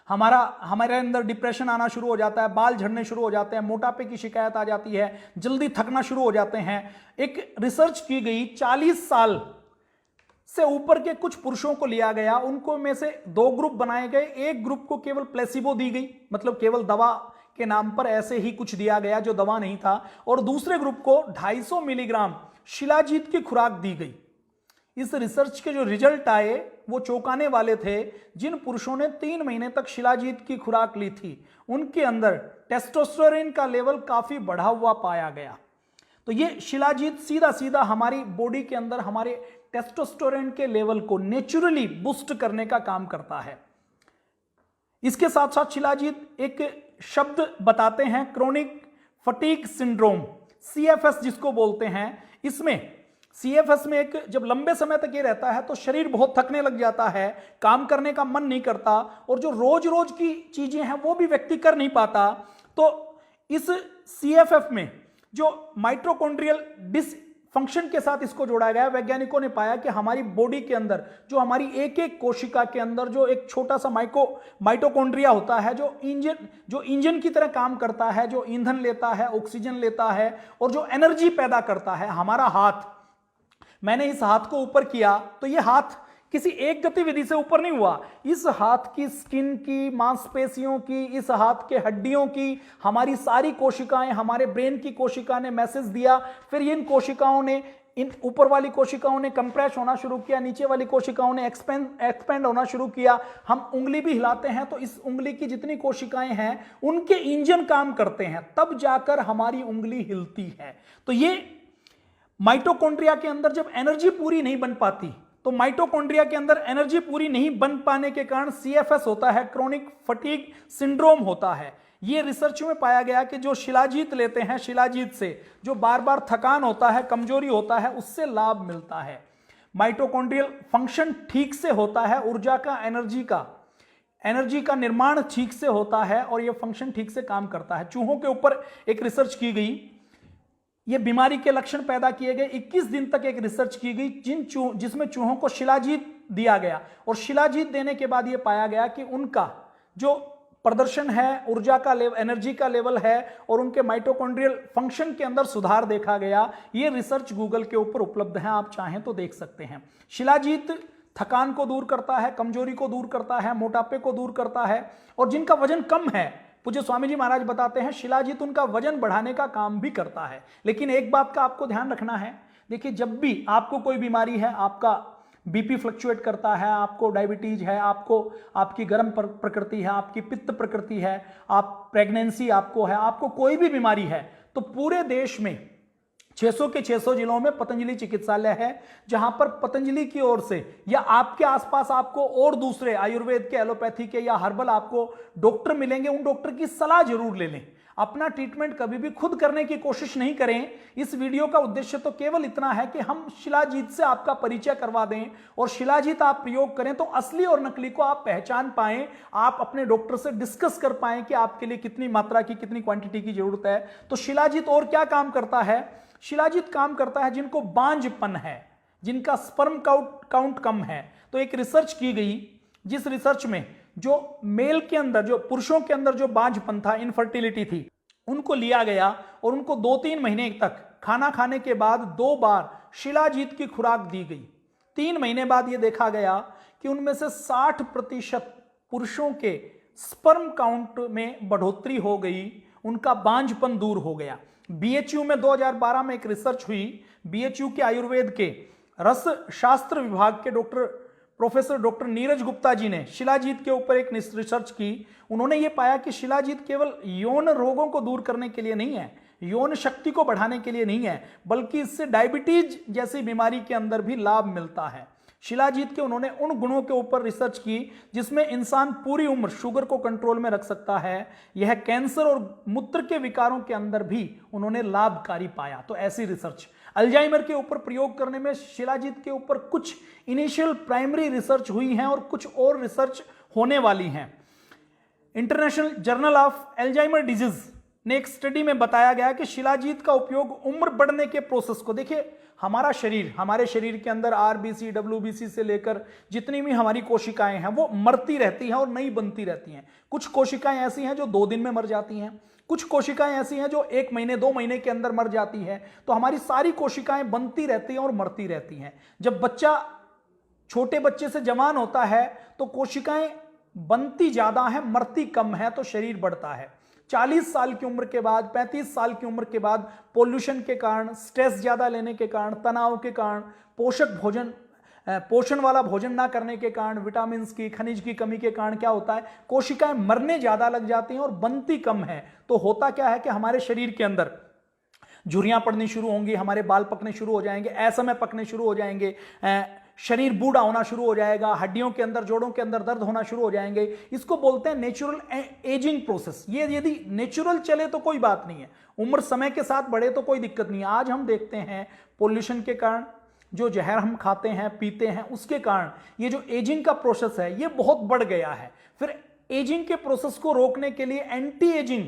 हमारे अंदर डिप्रेशन आना शुरू हो जाता है, बाल झड़ने शुरू हो जाते हैं, मोटापे की शिकायत आ जाती है, जल्दी थकना शुरू हो जाते हैं। एक रिसर्च की गई, 40 साल से ऊपर के कुछ पुरुषों को लिया गया, उनको में से 2 ग्रुप बनाए गए। एक ग्रुप को केवल प्लेसिबो दी गई, मतलब केवल दवा के नाम पर ऐसे ही कुछ दिया गया जो दवा नहीं था, और दूसरे ग्रुप को 250 मिलीग्राम शिलाजीत की खुराक दी गई। इस रिसर्च के जो रिजल्ट आए वो चौंकाने वाले थे। जिन पुरुषों ने 3 महीने तक शिलाजीत की खुराक ली थी उनके अंदर टेस्टोस्टेरोन का लेवल काफी बढ़ा हुआ पाया गया। तो ये शिलाजीत सीधा सीधा हमारी बॉडी के अंदर हमारे टेस्टोस्टेरोन के लेवल को नेचुरली बूस्ट करने का काम करता है। इसके साथ साथ शिलाजीत एक शब्द बताते हैं, क्रोनिक फटीग सिंड्रोम, CFS जिसको बोलते हैं। इसमें CFS में एक जब लंबे समय तक ये रहता है तो शरीर बहुत थकने लग जाता है, काम करने का मन नहीं करता, और जो रोज रोज की चीजें हैं वो भी व्यक्ति कर नहीं पाता। तो इस CFF में जो माइटोकॉन्ड्रियल डिसफंक्शन के साथ इसको जोड़ा गया, वैज्ञानिकों ने पाया कि हमारी बॉडी के अंदर जो हमारी एक एक कोशिका के अंदर जो एक छोटा सा माइटोकॉन्ड्रिया होता है, जो इंजन की तरह काम करता है, जो ईंधन लेता है, ऑक्सीजन लेता है और जो एनर्जी पैदा करता है। हमारा हाथ, मैंने इस हाथ को ऊपर किया तो यह हाथ किसी एक गतिविधि से ऊपर नहीं हुआ, इस हाथ की स्किन की, मांसपेशियों की, इस हाथ के हड्डियों की, हमारी सारी कोशिकाएं, हमारे ब्रेन की कोशिका ने मैसेज दिया। फिर इन कोशिकाओं ने, इन ऊपर वाली कोशिकाओं ने कंप्रेस होना शुरू किया, नीचे वाली कोशिकाओं ने एक्सपेंड होना शुरू किया। हम उंगली भी हिलाते हैं तो इस उंगली की जितनी कोशिकाएं हैं उनके इंजन काम करते हैं, तब जाकर हमारी उंगली हिलती है। तो ये माइटोकॉन्ड्रिया के अंदर जब एनर्जी पूरी नहीं बन पाती, तो माइटोकॉन्ड्रिया के अंदर एनर्जी पूरी नहीं बन पाने के कारण CFS होता है, क्रोनिक फटीग सिंड्रोम होता है। यह रिसर्च में पाया गया कि जो शिलाजीत लेते हैं, शिलाजीत से जो बार बार थकान होता है, कमजोरी होता है, उससे लाभ मिलता है। माइटोकॉन्ड्रियल फंक्शन ठीक से होता है, ऊर्जा का, एनर्जी का निर्माण ठीक से होता है और यह फंक्शन ठीक से काम करता है। चूहों के ऊपर एक रिसर्च की गई, ये बीमारी के लक्षण पैदा किए गए। 21 दिन तक एक रिसर्च की गई जिसमें चूहों को शिलाजीत दिया गया, और शिलाजीत देने के बाद यह पाया गया कि उनका जो प्रदर्शन है, ऊर्जा का लेवल, एनर्जी का लेवल है और उनके माइटोकॉन्ड्रियल फंक्शन के अंदर सुधार देखा गया। ये रिसर्च गूगल के ऊपर उपलब्ध है, आप चाहें तो देख सकते हैं। शिलाजीत थकान को दूर करता है, कमजोरी को दूर करता है, मोटापे को दूर करता है, और जिनका वजन कम है, पूज्य स्वामी जी महाराज बताते हैं शिलाजीत उनका वजन बढ़ाने का काम भी करता है। लेकिन एक बात का आपको ध्यान रखना है, देखिए जब भी आपको कोई बीमारी है, आपका BP फ्लक्चुएट करता है, आपको डायबिटीज है, आपकी गर्म प्रकृति है, आपकी पित्त प्रकृति है, आप प्रेगनेंसी आपको है, आपको कोई भी बीमारी है, तो पूरे देश में 600 के 600 जिलों में पतंजलि चिकित्सालय है, जहां पर पतंजलि की ओर से या आपके आसपास आपको और दूसरे आयुर्वेद के, एलोपैथी के या हर्बल आपको डॉक्टर मिलेंगे। उन डॉक्टर की सलाह जरूर ले लें। अपना ट्रीटमेंट कभी भी खुद करने की कोशिश नहीं करें। इस वीडियो का उद्देश्य तो केवल इतना है कि हम शिलाजीत से आपका परिचय करवा दें और शिलाजीत आप प्रयोग करें तो असली और नकली को आप पहचान पाएं, आप अपने डॉक्टर से डिस्कस कर पाएं कि आपके लिए कितनी मात्रा की, कितनी क्वांटिटी की जरूरत है। तो शिलाजीत और क्या काम करता है? शिलाजीत काम करता है जिनको बांझपन है, जिनका स्पर्म काउंट कम है। तो एक रिसर्च की गई, जिस रिसर्च में जो मेल के अंदर, जो पुरुषों के अंदर जो बांझपन था, इनफर्टिलिटी थी, उनको लिया गया और उनको 2-3 महीने तक खाना खाने के बाद 2 बार शिलाजीत की खुराक दी गई। 3 महीने बाद यह देखा गया कि उनमें से 60% पुरुषों के स्पर्म काउंट में बढ़ोतरी हो गई, उनका बांझपन दूर हो गया। बीएचयू में 2012 में एक रिसर्च हुई। बीएचयू के आयुर्वेद के रस शास्त्र विभाग के प्रोफेसर डॉक्टर नीरज गुप्ता जी ने शिलाजीत के ऊपर एक रिसर्च की। उन्होंने ये पाया कि शिलाजीत केवल यौन रोगों को दूर करने के लिए नहीं है, यौन शक्ति को बढ़ाने के लिए नहीं है, बल्कि इससे डायबिटीज जैसी बीमारी के अंदर भी लाभ मिलता है। शिलाजीत के उन्होंने उन गुणों के ऊपर रिसर्च की जिसमें इंसान पूरी उम्र शुगर को कंट्रोल में रख सकता है। यह कैंसर और मूत्र के विकारों के अंदर भी उन्होंने लाभकारी पाया। तो ऐसी रिसर्च अल्जाइमर के ऊपर प्रयोग करने में शिलाजीत के ऊपर कुछ इनिशियल प्राइमरी रिसर्च हुई हैं और कुछ और रिसर्च होने वाली हैं। International journal of Alzheimer disease ने एक स्टडी में बताया गया कि शिलाजीत का उपयोग उम्र बढ़ने के प्रोसेस को, देखिए हमारा शरीर, हमारे शरीर के अंदर आरबीसी, डब्ल्यूबीसी से लेकर जितनी भी हमारी कोशिकाएं हैं वो मरती रहती हैं और नई बनती रहती हैं। कुछ कोशिकाएं ऐसी हैं जो 2 दिन में मर जाती हैं, कुछ कोशिकाएं ऐसी हैं जो 1 महीने 2 महीने के अंदर मर जाती है। तो हमारी सारी कोशिकाएं बनती रहती हैं और मरती रहती हैं। जब बच्चा छोटे बच्चे से जवान होता है तो कोशिकाएं बनती ज्यादा है, मरती कम है, तो शरीर बढ़ता है। 40 साल की उम्र के बाद, 35 साल की उम्र के बाद पोल्यूशन के कारण, स्ट्रेस ज्यादा लेने के कारण, तनाव के कारण, पोषण वाला भोजन ना करने के कारण, विटामिन की, खनिज की कमी के कारण क्या होता है, कोशिकाएं मरने ज्यादा लग जाती हैं और बनती कम है। तो होता क्या है कि हमारे शरीर के अंदर झुर्रियां पड़नी शुरू होंगी, हमारे बाल पकने शुरू हो जाएंगे, असमय पकने शुरू हो जाएंगे, शरीर बूढ़ा होना शुरू हो जाएगा, हड्डियों के अंदर, जोड़ों के अंदर दर्द होना शुरू हो जाएंगे। इसको बोलते हैं नेचुरल एजिंग प्रोसेस। ये यदि नेचुरल चले तो कोई बात नहीं है, उम्र समय के साथ बढ़े तो कोई दिक्कत नहीं है। आज हम देखते हैं पोल्यूशन के कारण, जो जहर हम खाते हैं पीते हैं, उसके कारण ये जो एजिंग का प्रोसेस है ये बहुत बढ़ गया है। फिर एजिंग के प्रोसेस को रोकने के लिए एंटी एजिंग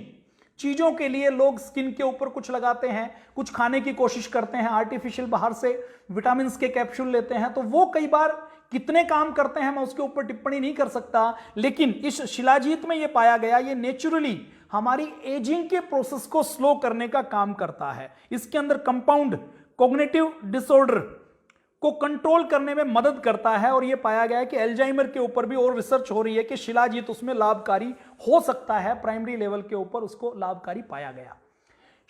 चीजों के लिए लोग स्किन के ऊपर कुछ लगाते हैं, कुछ खाने की कोशिश करते हैं, आर्टिफिशियल बाहर से विटामिन के कैप्सूल लेते हैं। तो वो कई बार कितने काम करते हैं मैं उसके ऊपर टिप्पणी नहीं कर सकता, लेकिन इस शिलाजीत में ये पाया गया ये नेचुरली हमारी एजिंग के प्रोसेस को स्लो करने का काम करता है। इसके अंदर कंपाउंड कॉग्निटिव डिसऑर्डर को कंट्रोल करने में मदद करता है और यह पाया गया है कि अल्जाइमर के ऊपर भी और रिसर्च हो रही है कि शिलाजीत उसमें लाभकारी हो सकता है। प्राइमरी लेवल के ऊपर उसको लाभकारी पाया गया।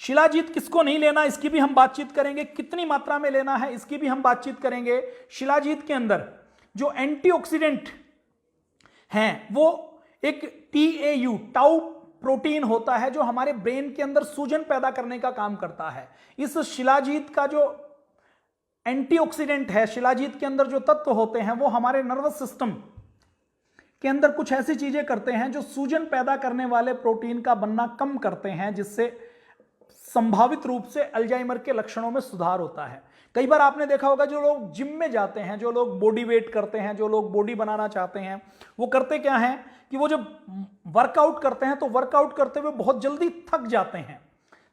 शिलाजीत किसको नहीं लेना इसकी भी हम बातचीत करेंगे, कितनी मात्रा में लेना है इसकी भी हम बातचीत करेंगे। शिलाजीत के अंदर जो एंटीऑक्सीडेंट हैं वो एक TAU टाउ प्रोटीन होता है जो हमारे ब्रेन के अंदर सूजन पैदा करने का काम करता है। इस शिलाजीत का जो एंटीऑक्सीडेंट है, शिलाजीत के अंदर जो तत्व होते हैं वो हमारे नर्वस सिस्टम के अंदर कुछ ऐसी चीजें करते हैं जो सूजन पैदा करने वाले प्रोटीन का बनना कम करते हैं, जिससे संभावित रूप से अल्जाइमर के लक्षणों में सुधार होता है। कई बार आपने देखा होगा जो लोग जिम में जाते हैं, जो लोग बॉडी वेट करते हैं, जो लोग बॉडी बनाना चाहते हैं, वो करते क्या हैं कि वो जब वर्कआउट करते हैं तो वर्कआउट करते हुए बहुत जल्दी थक जाते हैं।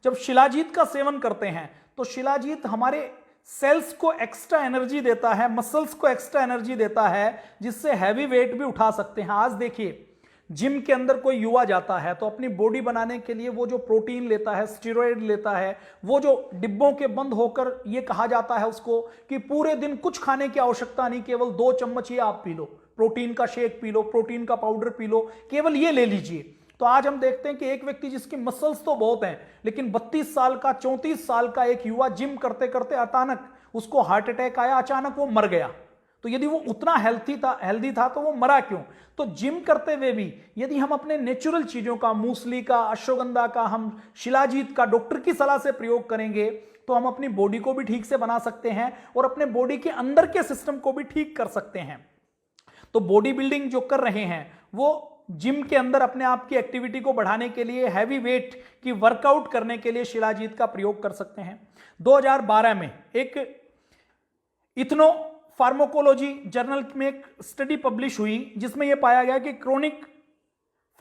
जब शिलाजीत का सेवन करते हैं तो शिलाजीत हमारे सेल्स को एक्स्ट्रा एनर्जी देता है, मसल्स को एक्स्ट्रा एनर्जी देता है, जिससे हैवी वेट भी उठा सकते हैं। आज देखिए जिम के अंदर कोई युवा जाता है तो अपनी बॉडी बनाने के लिए वो जो प्रोटीन लेता है, स्टेरॉइड लेता है, वो जो डिब्बों के बंद होकर ये कहा जाता है उसको कि पूरे दिन कुछ खाने की आवश्यकता नहीं, केवल 2 चम्मच ये आप पी लो, प्रोटीन का शेक पी लो, प्रोटीन का पाउडर पी लो, केवल ये ले लीजिए। तो आज हम देखते हैं कि एक व्यक्ति जिसकी मसल्स तो बहुत हैं, लेकिन 32 साल का, 34 साल का एक युवा जिम करते करते अचानक उसको हार्ट अटैक आया, अचानक वो मर गया। तो यदि वो उतना हेल्दी था तो वो मरा क्यों? तो जिम करते हुए भी यदि हम अपने नेचुरल चीजों का, मूसली का, अश्वगंधा का, हम शिलाजीत का डॉक्टर की सलाह से प्रयोग करेंगे तो हम अपनी बॉडी को भी ठीक से बना सकते हैं और अपने बॉडी के अंदर के सिस्टम को भी ठीक कर सकते हैं। तो बॉडी बिल्डिंग जो कर रहे हैं वो जिम के अंदर अपने आप की एक्टिविटी को बढ़ाने के लिए, हैवी वेट की वर्कआउट करने के लिए शिलाजीत का प्रयोग कर सकते हैं। 2012 में एक इथनो फार्माकोलॉजी जर्नल में एक स्टडी पब्लिश हुई जिसमें यह पाया गया कि क्रोनिक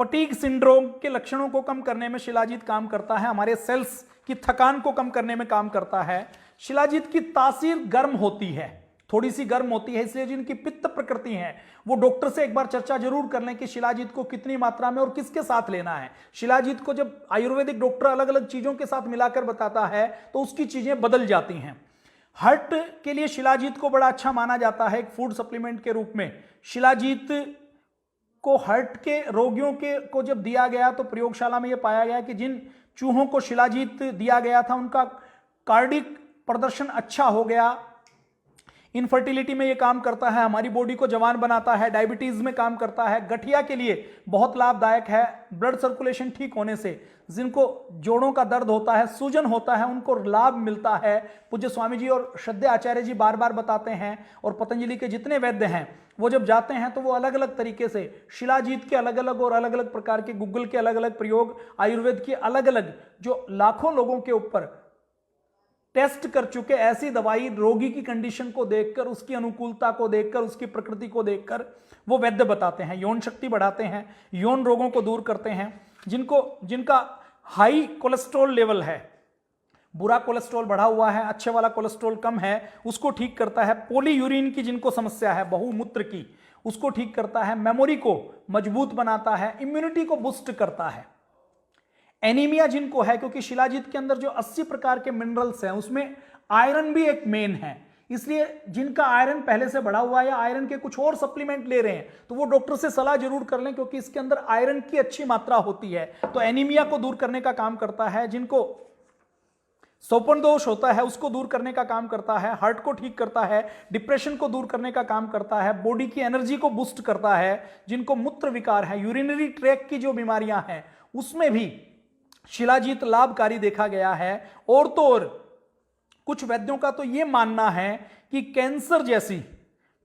फटीग सिंड्रोम के लक्षणों को कम करने में शिलाजीत काम करता है, हमारे सेल्स की थकान को कम करने में काम करता है। शिलाजीत की तासीर गर्म होती है, थोड़ी सी गर्म होती है, इसलिए जिनकी पित्त प्रकृति है वो डॉक्टर से एक बार चर्चा जरूर कर लें कि शिलाजीत को कितनी मात्रा में और किसके साथ लेना है। शिलाजीत को जब आयुर्वेदिक डॉक्टर अलग अलग चीजों के साथ मिलाकर बताता है तो उसकी चीजें बदल जाती हैं। हार्ट के लिए शिलाजीत को बड़ा अच्छा माना जाता है एक फूड सप्लीमेंट के रूप में। शिलाजीत को हार्ट के रोगियों के को जब दिया गया तो प्रयोगशाला में यह पाया गया कि जिन चूहों को शिलाजीत दिया गया था उनका कार्डिक प्रदर्शन अच्छा हो गया। इनफर्टिलिटी में ये काम करता है, हमारी बॉडी को जवान बनाता है, डायबिटीज में काम करता है, गठिया के लिए बहुत लाभदायक है। ब्लड सर्कुलेशन ठीक होने से जिनको जोड़ों का दर्द होता है, सूजन होता है, उनको लाभ मिलता है। पूज्य स्वामी जी और श्रद्धेय आचार्य जी बार बार बताते हैं और पतंजलि के जितने वैद्य हैं वो जब जाते हैं तो वो अलग अलग तरीके से शिलाजीत के अलग अलग और अलग अलग प्रकार के गूगल के अलग अलग प्रयोग, आयुर्वेद की अलग अलग जो लाखों लोगों के ऊपर टेस्ट कर चुके ऐसी दवाई रोगी की कंडीशन को देखकर, उसकी अनुकूलता को देखकर, उसकी प्रकृति को देखकर वो वैद्य बताते हैं। यौन शक्ति बढ़ाते हैं, यौन रोगों को दूर करते हैं। जिनका हाई कोलेस्ट्रॉल लेवल है, बुरा कोलेस्ट्रॉल बढ़ा हुआ है, अच्छे वाला कोलेस्ट्रॉल कम है, उसको ठीक करता है। पॉलीयूरिन की जिनको समस्या है, बहुमूत्र की, उसको ठीक करता है। मेमोरी को मजबूत बनाता है, इम्यूनिटी को बूस्ट करता है। एनीमिया जिनको है, क्योंकि शिलाजीत के अंदर जो 80 प्रकार के मिनरल्स हैं उसमें आयरन भी एक मेन है, इसलिए जिनका आयरन पहले से बढ़ा हुआ है या आयरन के कुछ और सप्लीमेंट ले रहे हैं तो वो डॉक्टर से सलाह जरूर कर लें, क्योंकि इसके अंदर आयरन की अच्छी मात्रा होती है। तो एनीमिया को दूर करने का काम करता है। जिनको सोपन दोष होता है उसको दूर करने का काम करता है। हार्ट को ठीक करता है, डिप्रेशन को दूर करने का काम करता है, बॉडी की एनर्जी को बूस्ट करता है। जिनको मूत्र विकार है, यूरिनरी ट्रैक की जो बीमारियां हैं उसमें भी शिलाजीत लाभकारी देखा गया है। और तो और कुछ वैद्यों का तो यह मानना है कि कैंसर जैसी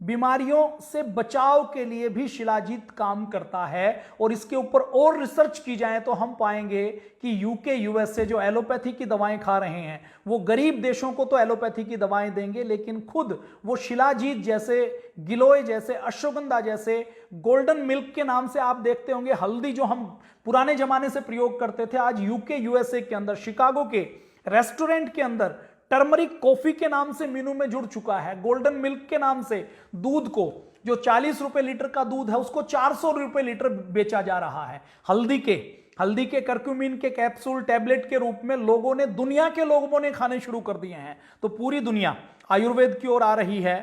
बीमारियों से बचाव के लिए भी शिलाजीत काम करता है। और इसके ऊपर और रिसर्च की जाए तो हम पाएंगे कि यूके यूएसए जो एलोपैथी की दवाएं खा रहे हैं वो गरीब देशों को तो एलोपैथी की दवाएं देंगे, लेकिन खुद वो शिलाजीत जैसे, गिलोय जैसे, अश्वगंधा जैसे, गोल्डन मिल्क के नाम से आप देखते होंगे हल्दी जो हम पुराने जमाने से प्रयोग करते थे, आज यूके यूएसए के अंदर शिकागो के रेस्टोरेंट के अंदर टर्मरिक कॉफी के नाम से मेनू में जुड़ चुका है। गोल्डन मिल्क के नाम से दूध को, जो 40 रुपए लीटर का दूध है उसको 400 रुपए लीटर बेचा जा रहा है। हल्दी के करक्यूमिन के कैप्सूल टैबलेट के रूप में लोगों ने, दुनिया के लोगों ने खाने शुरू कर दिए हैं। तो पूरी दुनिया आयुर्वेद की ओर आ रही है।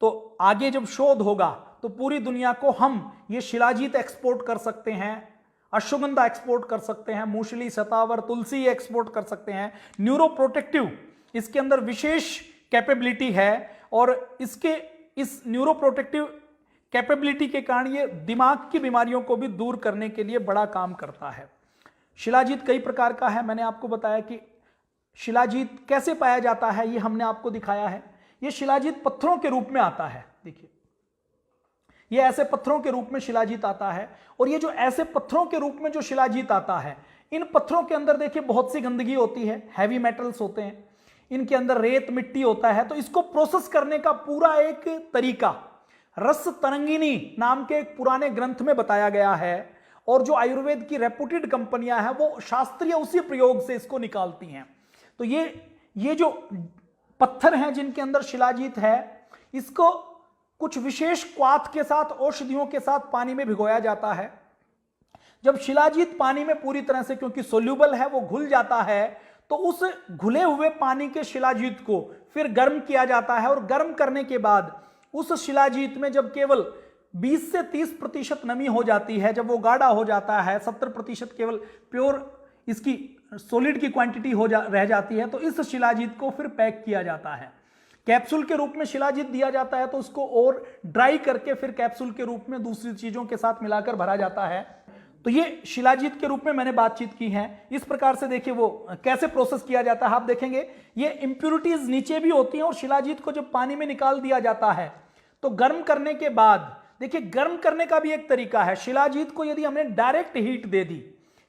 तो आगे जब शोध होगा तो पूरी दुनिया को हम ये शिलाजीत एक्सपोर्ट कर सकते हैं, अश्वगंधा एक्सपोर्ट कर सकते हैं, मूसली, शतावर, तुलसी एक्सपोर्ट कर सकते हैं। न्यूरोप्रोटेक्टिव इसके अंदर विशेष कैपेबिलिटी है और इस न्यूरोप्रोटेक्टिव कैपेबिलिटी के कारण ये दिमाग की बीमारियों को भी दूर करने के लिए बड़ा काम करता है। शिलाजीत कई प्रकार का है, मैंने आपको बताया कि शिलाजीत कैसे पाया जाता है, ये हमने आपको दिखाया है। ये शिलाजीत पत्थरों के रूप में आता है, देखिए ये ऐसे पत्थरों के रूप में शिलाजीत आता है। और ये जो ऐसे पत्थरों के रूप में जो शिलाजीत आता है, इन पत्थरों के अंदर देखिए बहुत सी गंदगी होती है, हैवी मेटल्स होते हैं, इनके अंदर रेत मिट्टी होता है। तो इसको प्रोसेस करने का पूरा एक तरीका रस तरंगिनी नाम के एक पुराने ग्रंथ में बताया गया है। और जो आयुर्वेद की रेपुटेड कंपनियां हैं वो शास्त्रीय उसी प्रयोग से इसको निकालती हैं। तो ये जो पत्थर हैं जिनके अंदर शिलाजीत है, इसको कुछ विशेष क्वाथ के साथ, औषधियों के साथ पानी में भिगोया जाता है। जब शिलाजीत पानी में पूरी तरह से, क्योंकि सोल्यूबल है, वो घुल जाता है, तो उस घुले हुए पानी के शिलाजीत को फिर गर्म किया जाता है। और गर्म करने के बाद उस शिलाजीत में जब केवल 20 से 30% नमी हो जाती है, जब वो गाढ़ा हो जाता है, 70% केवल प्योर इसकी सॉलिड की क्वांटिटी रह जाती है, तो इस शिलाजीत को फिर पैक किया जाता है। कैप्सूल के रूप में शिलाजीत दिया जाता है, तो उसको और ड्राई करके फिर कैप्सूल के रूप में दूसरी चीजों के साथ मिलाकर भरा जाता है। तो ये शिलाजीत के रूप में मैंने बातचीत की है। इस प्रकार से देखिए वो कैसे प्रोसेस किया जाता है, आप देखेंगे ये इंप्यूरिटीज नीचे भी होती हैं और शिलाजीत को जब पानी में निकाल दिया जाता है तो गर्म करने के बाद, देखिए गर्म करने का भी एक तरीका है। शिलाजीत को यदि हमने डायरेक्ट हीट दे दी,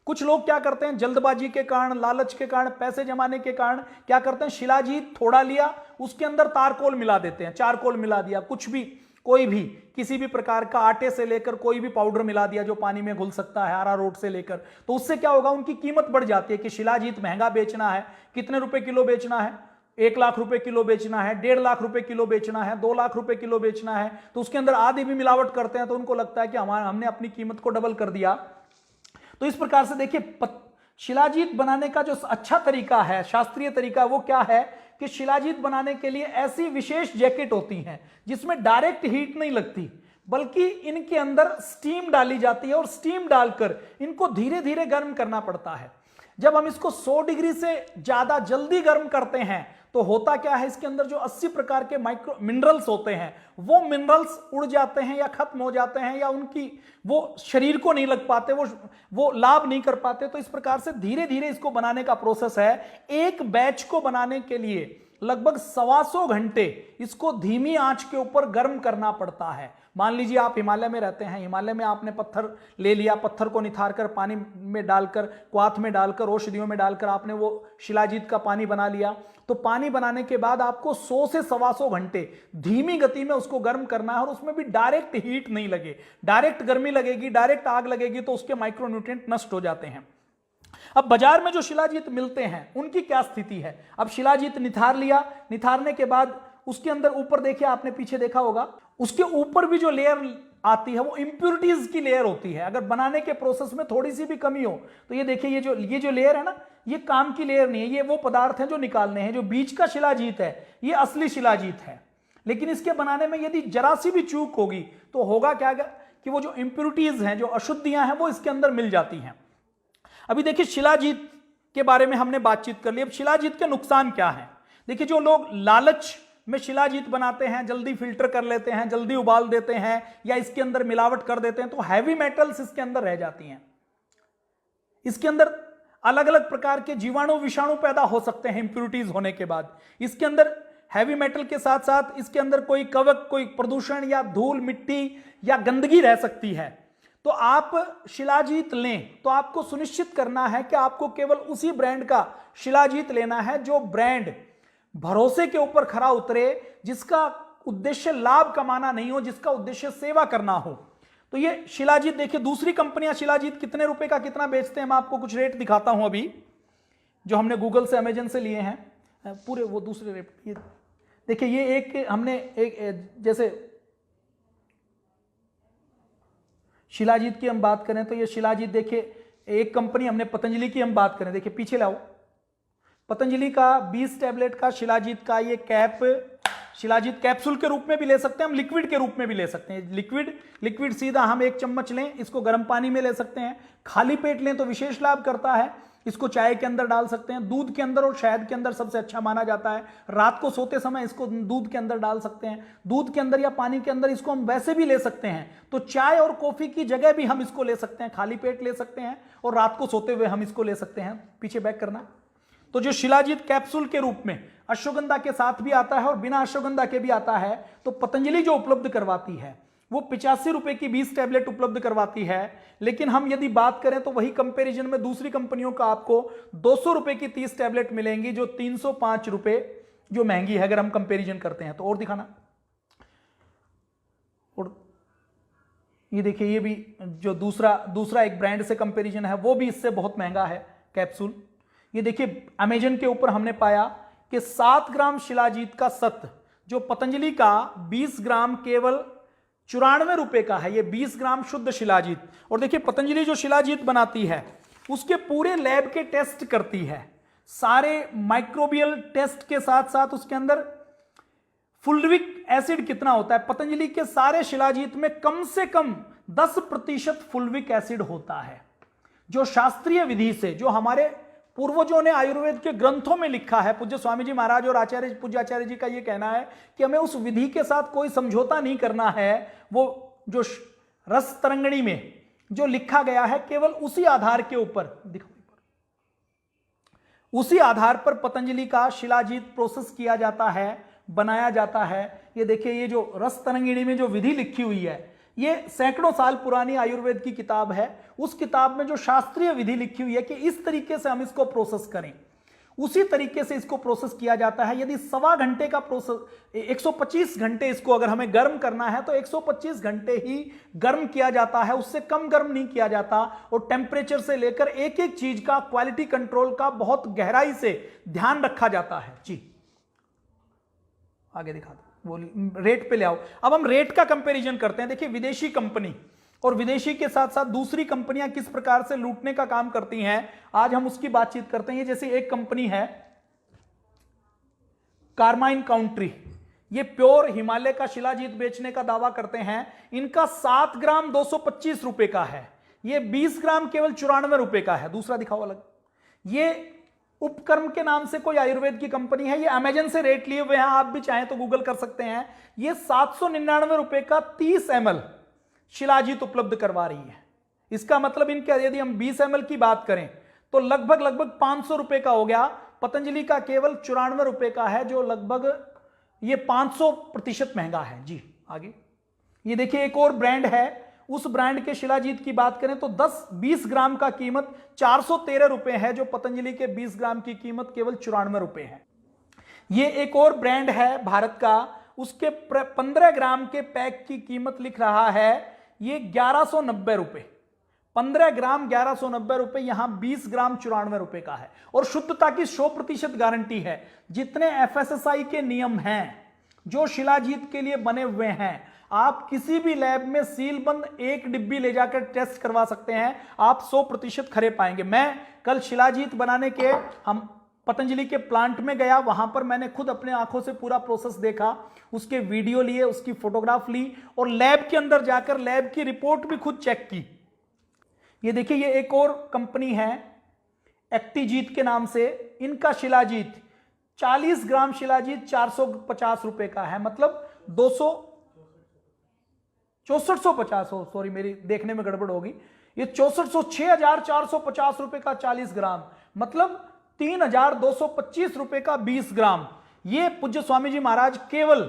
कुछ लोग क्या करते हैं जल्दबाजी के कारण, लालच के कारण, पैसे जमाने के कारण क्या करते हैं, शिलाजीत थोड़ा लिया उसके अंदर तारकोल मिला देते हैं, चारकोल मिला दिया, कुछ भी कोई भी किसी भी प्रकार का आटे से लेकर कोई भी पाउडर मिला दिया जो पानी में घुल सकता है, अरारोट से लेकर, तो उससे क्या होगा, उनकी कीमत बढ़ जाती है कि शिलाजीत महंगा बेचना है, कितने रुपए किलो बेचना है, 1 लाख रुपए किलो बेचना है, 1.5 लाख रुपए किलो बेचना है, 2 लाख रुपए किलो बेचना है, तो उसके अंदर आधी भी मिलावट करते हैं तो उनको लगता है कि हमने अपनी कीमत को डबल कर दिया। तो इस प्रकार से देखिए शिलाजीत बनाने का जो अच्छा तरीका है, शास्त्रीय तरीका, वो क्या है कि शिलाजीत बनाने के लिए ऐसी विशेष जैकेट होती हैं जिसमें डायरेक्ट हीट नहीं लगती, बल्कि इनके अंदर स्टीम डाली जाती है और स्टीम डालकर इनको धीरे धीरे गर्म करना पड़ता है। जब हम इसको 100 डिग्री से ज्यादा जल्दी गर्म करते हैं तो होता क्या है, इसके अंदर जो 80 प्रकार के माइक्रो मिनरल्स होते हैं वो मिनरल्स उड़ जाते हैं या खत्म हो जाते हैं या उनकी वो शरीर को नहीं लग पाते, वो लाभ नहीं कर पाते। तो इस प्रकार से धीरे धीरे इसको बनाने का प्रोसेस है। एक बैच को बनाने के लिए लगभग 125 घंटे इसको धीमी आंच के ऊपर गर्म करना पड़ता है। मान लीजिए आप हिमालय में रहते हैं, हिमालय में आपने पत्थर ले लिया, पत्थर को निथार कर पानी में डालकर, क्वाथ में डालकर, औषधियों में डालकर आपने वो शिलाजीत का पानी बना लिया। तो पानी बनाने के बाद आपको 100 से 125 घंटे धीमी गति में उसको गर्म करना है और उसमें भी डायरेक्ट हीट नहीं लगे। डायरेक्ट गर्मी लगेगी, डायरेक्ट आग लगेगी तो उसके माइक्रोन्यूट्रिएंट नष्ट हो जाते हैं। अब बाजार में जो शिलाजीत मिलते हैं उनकी क्या स्थिति है, अब शिलाजीत निथार लिया, निथारने के बाद उसके अंदर ऊपर देखिए, आपने पीछे देखा होगा, उसके ऊपर भी जो लेयर आती है वो इंप्यूरिटीज की लेयर होती है। अगर बनाने के प्रोसेस में थोड़ी सी भी कमी हो तो ये देखिए ये जो लेयर है ना, ये काम की लेयर नहीं है, ये वो पदार्थ है जो निकालने हैं। जो बीच का शिलाजीत है ये असली शिलाजीत है, लेकिन इसके बनाने में यदि जरा सी भी चूक होगी तो होगा क्या कि वो जो इंप्यूरिटीज हैं, जो अशुद्धियां हैं, वो इसके अंदर मिल जाती हैं। अभी देखिए शिलाजीत के बारे में हमने बातचीत कर ली। अब शिलाजीत के नुकसान क्या है, देखिए जो लोग लालच में शिलाजीत बनाते हैं, जल्दी फिल्टर कर लेते हैं, जल्दी उबाल देते हैं या इसके अंदर मिलावट कर देते हैं तो हैवी मेटल्स इसके अंदर रह जाती हैं। इसके अंदर अलग अलग प्रकार के जीवाणु विषाणु पैदा हो सकते हैं इंप्यूरिटीज होने के बाद। इसके अंदर हैवी मेटल के साथ साथ इसके अंदर कोई कवक, कोई प्रदूषण या धूल, मिट्टी या गंदगी रह सकती है। तो आप शिलाजीत लें तो आपको सुनिश्चित करना है कि आपको केवल उसी ब्रांड का शिलाजीत लेना है जो ब्रांड भरोसे के ऊपर खरा उतरे, जिसका उद्देश्य लाभ कमाना नहीं हो, जिसका उद्देश्य सेवा करना हो। तो ये शिलाजीत देखिए, दूसरी कंपनियां शिलाजीत कितने रुपए का कितना बेचते हैं, मैं आपको कुछ रेट दिखाता हूं अभी जो हमने गूगल से, अमेजन से लिए हैं पूरे वो दूसरे रेट। ये देखिए, ये एक हमने एक जैसे शिलाजीत की हम बात करें तो ये शिलाजीत देखिए, एक कंपनी हमने पतंजलि की हम बात करें, देखिए पीछे लाओ, पतंजलि का 20 टैबलेट का शिलाजीत का ये कैप, शिलाजीत कैप्सूल के रूप में भी ले सकते हैं हम, लिक्विड के रूप में भी ले सकते हैं। लिक्विड सीधा हम 1 चम्मच लें, इसको गर्म पानी में ले सकते हैं, खाली पेट लें तो विशेष लाभ करता है। इसको चाय के अंदर डाल सकते हैं, दूध के अंदर और शहद के अंदर सबसे अच्छा माना जाता है। रात को सोते समय इसको दूध के अंदर डाल सकते हैं, दूध के अंदर या पानी के अंदर इसको हम वैसे भी ले सकते हैं। तो चाय और कॉफी की जगह भी हम इसको ले सकते हैं, खाली पेट ले सकते हैं और रात को सोते हुए हम इसको ले सकते हैं। पीछे बैक करना। तो जो शिलाजीत कैप्सूल के रूप में अश्वगंधा के साथ भी आता है और बिना अश्वगंधा के भी आता है, तो पतंजलि जो उपलब्ध करवाती है वो 85 रुपए की 20 टैबलेट उपलब्ध करवाती है। लेकिन हम यदि बात करें तो वही कंपैरिजन में दूसरी कंपनियों का आपको 200 रुपए की 30 टैबलेट मिलेंगी, जो 305 रुपए जो महंगी है अगर हम कंपैरिजन करते हैं तो। और दिखाना, और ये देखिए, ये भी जो दूसरा एक ब्रांड से कंपैरिजन है वो भी इससे बहुत महंगा है कैप्सूल। ये देखिए, अमेजन के ऊपर हमने पाया कि 7 ग्राम शिलाजीत का सत्व जो पतंजलि का 20 ग्राम केवल 94 रुपए का है, ये 20 ग्राम शुद्ध शिलाजीत। और देखिए, पतंजलि जो शिलाजीत बनाती है उसके पूरे लैब के टेस्ट करती है, सारे माइक्रोबियल टेस्ट के साथ साथ उसके अंदर फुल्विक एसिड कितना होता है, पतंजलि के सारे शिलाजीत में कम से कम 10% फुल्विक एसिड होता है, जो शास्त्रीय विधि से, जो हमारे पूर्वजों ने आयुर्वेद के ग्रंथों में लिखा है। पूज्य स्वामी जी महाराज और पूज्य आचार्य जी का यह कहना है कि हमें उस विधि के साथ कोई समझौता नहीं करना है। वो जो रस तरंगणी में जो लिखा गया है केवल उसी आधार के ऊपर, उसी आधार पर पतंजलि का शिलाजीत प्रोसेस किया जाता है, बनाया जाता है। ये देखिए, ये जो रस तरंगिणी में जो विधि लिखी हुई है, ये सैकड़ों साल पुरानी आयुर्वेद की किताब है। उस किताब में जो शास्त्रीय विधि लिखी हुई है कि इस तरीके से हम इसको प्रोसेस करें, उसी तरीके से इसको प्रोसेस किया जाता है। यदि 1.25 घंटे का प्रोसेस, 125 घंटे इसको अगर हमें गर्म करना है तो 125 घंटे ही गर्म किया जाता है, उससे कम गर्म नहीं किया जाता। और टेम्परेचर से लेकर एक एक चीज का, क्वालिटी कंट्रोल का बहुत गहराई से ध्यान रखा जाता है। जी आगे दिखा दो, बोलिए, रेट पे ले आओ। अब हम रेट का कंपैरिजन करते हैं। देखिए, विदेशी कंपनी और विदेशी के साथ साथ दूसरी कंपनियां किस प्रकार से लूटने का काम करती हैं, आज हम उसकी बातचीत करते हैं। जैसे एक कंपनी है कार्माइन काउंट्री, ये प्योर हिमालय का शिलाजीत बेचने का दावा करते हैं। इनका 7 ग्राम 225 रुपए का है, ये 20 ग्राम केवल 94 रुपए का है। दूसरा दिखाओ अलग, ये उपकर्म के नाम से कोई आयुर्वेद की कंपनी है, ये अमेजन से रेट लिए हुए हैं, आप भी चाहें तो गूगल कर सकते हैं। ये 799 रुपए का 30 ml शिलाजीत उपलब्ध करवा रही है। इसका मतलब इनके, यदि हम 20 ml की बात करें तो लगभग 500 रुपए का हो गया। पतंजलि का केवल 94 रुपए का है, जो लगभग ये 500% महंगा है। जी आगे, ये देखिए एक और ब्रांड है, उस ब्रांड के शिलाजीत की बात करें तो 10-20 ग्राम का कीमत 413 रुपए है, जो पतंजलि के 20 ग्राम की कीमत केवल 94 रुपए है। ये एक और ब्रांड है भारत का, उसके 15 ग्राम के पैक की कीमत लिख रहा है ये 1190 रुपए। 15 ग्राम 1190 रुपए, यहां 20 ग्राम 94 रुपए का है। और शुद्धता की 100% गारंटी है। जितने FSSAI के नियम हैं जो शिलाजीत के लिए बने हुए हैं, आप किसी भी लैब में सीलबंद एक डिब्बी ले जाकर टेस्ट करवा सकते हैं, आप 100% खरे पाएंगे। मैं कल शिलाजीत बनाने के हम पतंजलि के प्लांट में गया, वहां पर मैंने खुद अपने आंखों से पूरा प्रोसेस देखा, उसके वीडियो लिए, उसकी फोटोग्राफ ली और लैब के अंदर जाकर लैब की रिपोर्ट भी खुद चेक की। ये देखिए, ये एक और कंपनी है एक्टिजीत के नाम से, इनका शिलाजीत 40 ग्राम शिलाजीत 450 रुपए का है, मतलब 6450, सॉरी मेरी देखने में गड़बड़ होगी, ये 6450 रुपए का 40 ग्राम, मतलब 3225 रुपए का 20 ग्राम। ये पूज्य स्वामी जी महाराज केवल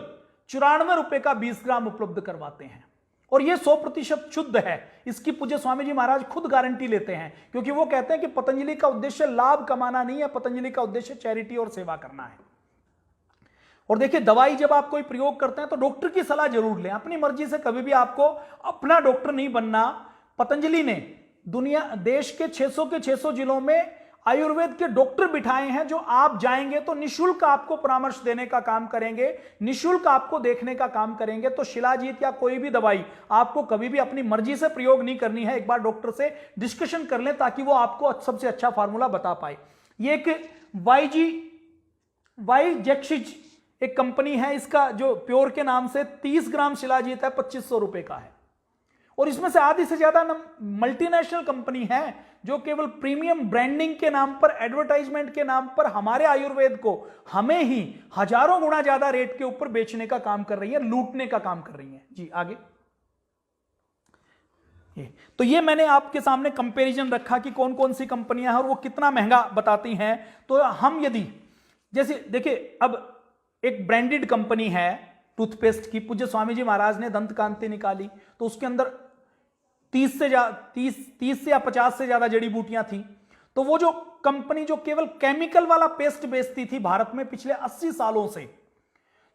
94 रुपए का 20 ग्राम उपलब्ध करवाते हैं। और ये 100% शुद्ध है, इसकी पूज्य स्वामी जी महाराज खुद गारंटी लेते हैं, क्योंकि वो कहते हैं कि पतंजलि का उद्देश्य लाभ कमाना नहीं है, पतंजलि का उद्देश्य चैरिटी और सेवा करना है। और देखिए, दवाई जब आप कोई प्रयोग करते हैं तो डॉक्टर की सलाह जरूर लें, अपनी मर्जी से कभी भी आपको अपना डॉक्टर नहीं बनना। पतंजलि ने देश के 600 जिलों में आयुर्वेद के डॉक्टर बिठाए हैं, जो आप जाएंगे तो निशुल्क आपको परामर्श देने का काम करेंगे, निशुल्क आपको देखने का काम करेंगे। तो शिलाजीत या कोई भी दवाई आपको कभी भी अपनी मर्जी से प्रयोग नहीं करनी है, एक बार डॉक्टर से डिस्कशन कर लें ताकि वो आपको सबसे अच्छा फार्मूला बता पाए। ये एक वाईजेक्सिज एक कंपनी है, इसका जो प्योर के नाम से 30 ग्राम शिलाजीत है 2500 रुपए का है। और इसमें से आधी से ज्यादा मल्टीनेशनल कंपनी है जो केवल प्रीमियम ब्रांडिंग के नाम पर, एडवर्टाइजमेंट के नाम पर हमारे आयुर्वेद को हमें ही हजारों गुना ज्यादा रेट के ऊपर बेचने का काम कर रही है, लूटने का काम कर रही है। जी आगे, तो ये मैंने आपके सामने कंपैरिजन रखा कि कौन कौन सी कंपनियां हैं और वो कितना महंगा बताती हैं। तो हम यदि, जैसे देखिए, अब एक ब्रांडेड कंपनी है टूथपेस्ट की, पूज्य स्वामी जी महाराज ने दंत कांति निकाली तो उसके अंदर 30 से या 50 से ज्यादा जड़ी बूटियां थी। तो वो जो कंपनी जो केवल केमिकल वाला पेस्ट बेचती थी भारत में पिछले 80 सालों से,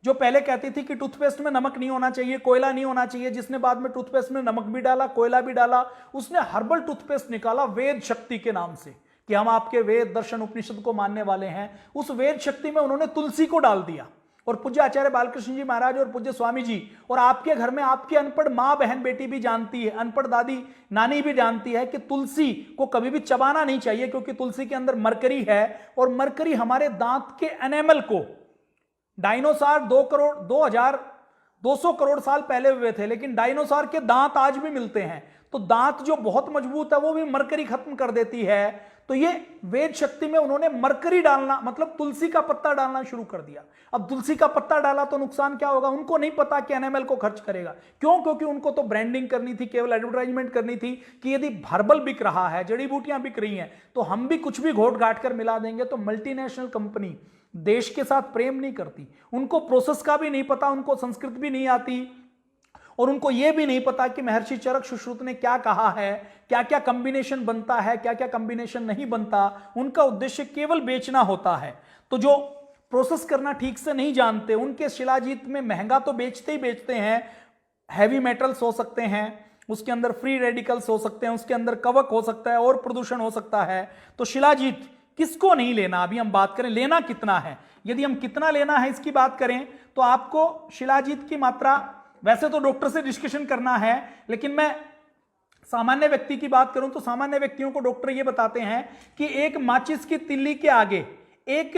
जो पहले कहती थी कि टूथपेस्ट में नमक नहीं होना चाहिए, कोयला नहीं होना चाहिए, जिसने बाद में टूथपेस्ट में नमक भी डाला, कोयला भी डाला, उसने हर्बल टूथपेस्ट निकाला वेद शक्ति के नाम से कि हम आपके वेद दर्शन उपनिषद को मानने वाले हैं। उस वेद शक्ति में उन्होंने तुलसी को डाल दिया। और पूज्य आचार्य बालकृष्ण जी महाराज और पूज्य स्वामी जी और आपके घर में आपकी अनपढ़ माँ बहन बेटी भी जानती है, अनपढ़ दादी नानी भी जानती है कि तुलसी को कभी भी चबाना नहीं चाहिए, क्योंकि तुलसी के अंदर मरकरी है और मरकरी हमारे दांत के एनेमल को, डायनासोर 200 करोड़ साल पहले हुए थे, लेकिन डायनासोर के दांत आज भी मिलते हैं। तो दांत जो बहुत मजबूत है वो भी मरकरी खत्म कर देती है। तो ये वेद शक्ति में उन्होंने मरकरी डालना, मतलब तुलसी का पत्ता डालना शुरू कर दिया। अब तुलसी का पत्ता डाला तो नुकसान क्या होगा, उनको नहीं पता कि एनएमएल को खर्च करेगा। क्यों? क्योंकि उनको तो ब्रांडिंग करनी थी, केवल एडवर्टाइजमेंट करनी थी कि यदि हर्बल बिक रहा है, जड़ी बूटियां बिक रही हैं, तो हम भी कुछ भी घोट घाट कर मिला देंगे। तो मल्टीनेशनल कंपनी देश के साथ प्रेम नहीं करती, उनको प्रोसेस का भी नहीं पता, उनको संस्कृत भी नहीं आती, और उनको यह भी नहीं पता कि महर्षि चरक सुश्रुत ने क्या कहा है, क्या क्या कॉम्बिनेशन बनता है, क्या क्या कॉम्बिनेशन नहीं बनता। उनका उद्देश्य केवल बेचना होता है। तो जो प्रोसेस करना ठीक से नहीं जानते, उनके शिलाजीत में महंगा तो बेचते ही बेचते हैं, हैवी मेटल्स हो सकते हैं, उसके अंदर फ्री रेडिकल्स हो सकते हैं, उसके अंदर कवक हो सकता है और प्रदूषण हो सकता है। तो शिलाजीत किसको नहीं लेना, अभी हम बात करें लेना कितना है। यदि हम कितना लेना है इसकी बात करें तो आपको शिलाजीत की मात्रा, वैसे तो डॉक्टर से डिस्कशन करना है, लेकिन मैं सामान्य व्यक्ति की बात करूं तो सामान्य व्यक्तियों को डॉक्टर ये बताते हैं कि एक माचिस की तिल्ली के आगे एक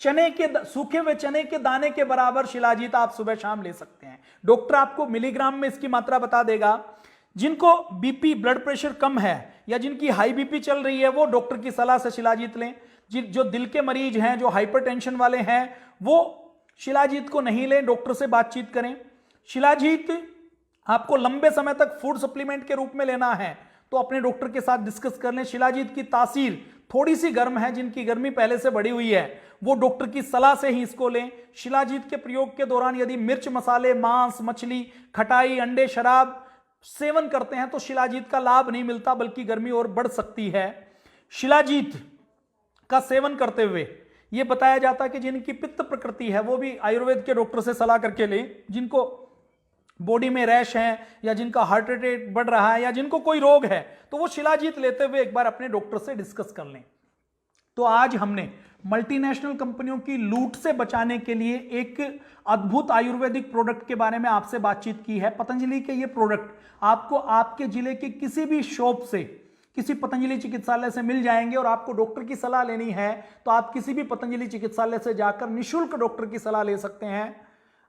चने के, सूखे हुए चने के दाने के बराबर शिलाजीत आप सुबह शाम ले सकते हैं। डॉक्टर आपको मिलीग्राम में इसकी मात्रा बता देगा। जिनको बीपी, ब्लड प्रेशर कम है या जिनकी हाई बीपी चल रही है, वो डॉक्टर की सलाह से शिलाजीत लें। जो दिल के मरीज हैं, जो हाइपरटेंशन वाले हैं, वो शिलाजीत को नहीं लें, डॉक्टर से बातचीत करें। शिलाजीत आपको लंबे समय तक फूड सप्लीमेंट के रूप में लेना है तो अपने डॉक्टर के साथ डिस्कस कर लें। शिलाजीत की तासीर थोड़ी सी गर्म है, जिनकी गर्मी पहले से बढ़ी हुई है वो डॉक्टर की सलाह से ही इसको लें। शिलाजीत के प्रयोग के दौरान यदि मिर्च, मसाले, मांस, मछली, खटाई, अंडे, शराब सेवन करते हैं तो शिलाजीत का लाभ नहीं मिलता, बल्कि गर्मी और बढ़ सकती है। शिलाजीत का सेवन करते हुए ये बताया जाता है कि जिनकी पित्त प्रकृति है वो भी आयुर्वेद के डॉक्टर से सलाह करके लें। जिनको बॉडी में रैश है या जिनका हार्ट रेट बढ़ रहा है या जिनको कोई रोग है, तो वो शिलाजीत लेते हुए एक बार अपने डॉक्टर से डिस्कस कर लें। तो आज हमने मल्टीनेशनल कंपनियों की लूट से बचाने के लिए एक अद्भुत आयुर्वेदिक प्रोडक्ट के बारे में आपसे बातचीत की है। पतंजलि के ये प्रोडक्ट आपको आपके जिले के किसी भी शॉप से, किसी पतंजलि चिकित्सालय से मिल जाएंगे। और आपको डॉक्टर की सलाह लेनी है तो आप किसी भी पतंजलि चिकित्सालय से जाकर निःशुल्क डॉक्टर की सलाह ले सकते हैं।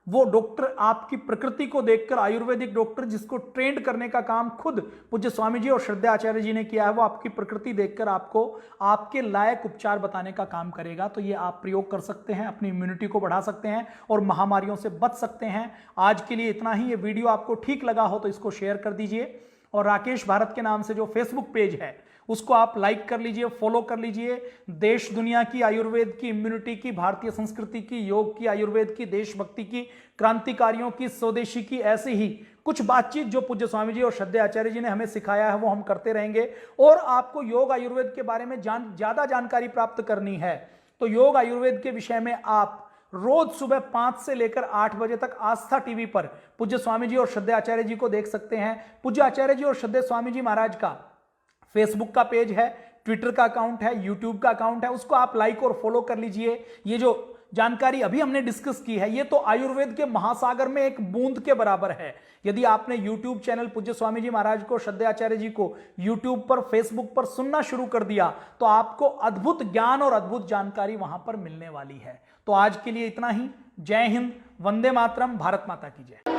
वो डॉक्टर आपकी प्रकृति को देखकर, आयुर्वेदिक डॉक्टर जिसको ट्रेंड करने का काम खुद पूज्य स्वामी जी और श्रद्धेय आचार्य जी ने किया है, वो आपकी प्रकृति देखकर आपको आपके लायक उपचार बताने का काम करेगा। तो ये आप प्रयोग कर सकते हैं, अपनी इम्यूनिटी को बढ़ा सकते हैं और महामारियों से बच सकते हैं। आज के लिए इतना ही। ये वीडियो आपको ठीक लगा हो तो इसको शेयर कर दीजिए, और राकेश भारत के नाम से जो फेसबुक पेज है उसको आप लाइक कर लीजिए, फॉलो कर लीजिए। देश दुनिया की, आयुर्वेद की, इम्यूनिटी की, भारतीय संस्कृति की, योग की, आयुर्वेद की, देशभक्ति की, क्रांतिकारियों की, स्वदेशी की, ऐसे ही कुछ बातचीत जो पूज्य स्वामी जी और श्रद्धेय आचार्य जी ने हमें सिखाया है वो हम करते रहेंगे। और आपको योग आयुर्वेद के बारे में ज्यादा जानकारी प्राप्त करनी है तो योग आयुर्वेद के विषय में आप रोज सुबह 5 से लेकर 8 बजे तक आस्था टीवी पर पूज्य स्वामी जी और श्रद्धेय आचार्य जी को देख सकते हैं। पूज्य आचार्य जी और श्रद्धेय स्वामी जी महाराज का फेसबुक का पेज है, ट्विटर का अकाउंट है, यूट्यूब का अकाउंट है, उसको आप लाइक और फॉलो कर लीजिए। ये जो जानकारी अभी हमने डिस्कस की है ये तो आयुर्वेद के महासागर में एक बूंद के बराबर है। यदि आपने यूट्यूब चैनल पूज्य स्वामी जी महाराज को, श्रद्धेय आचार्य जी को यूट्यूब पर, फेसबुक पर सुनना शुरू कर दिया तो आपको अद्भुत ज्ञान और अद्भुत जानकारी वहां पर मिलने वाली है। तो आज के लिए इतना ही। जय हिंद, वंदे मातरम, भारत माता की जय।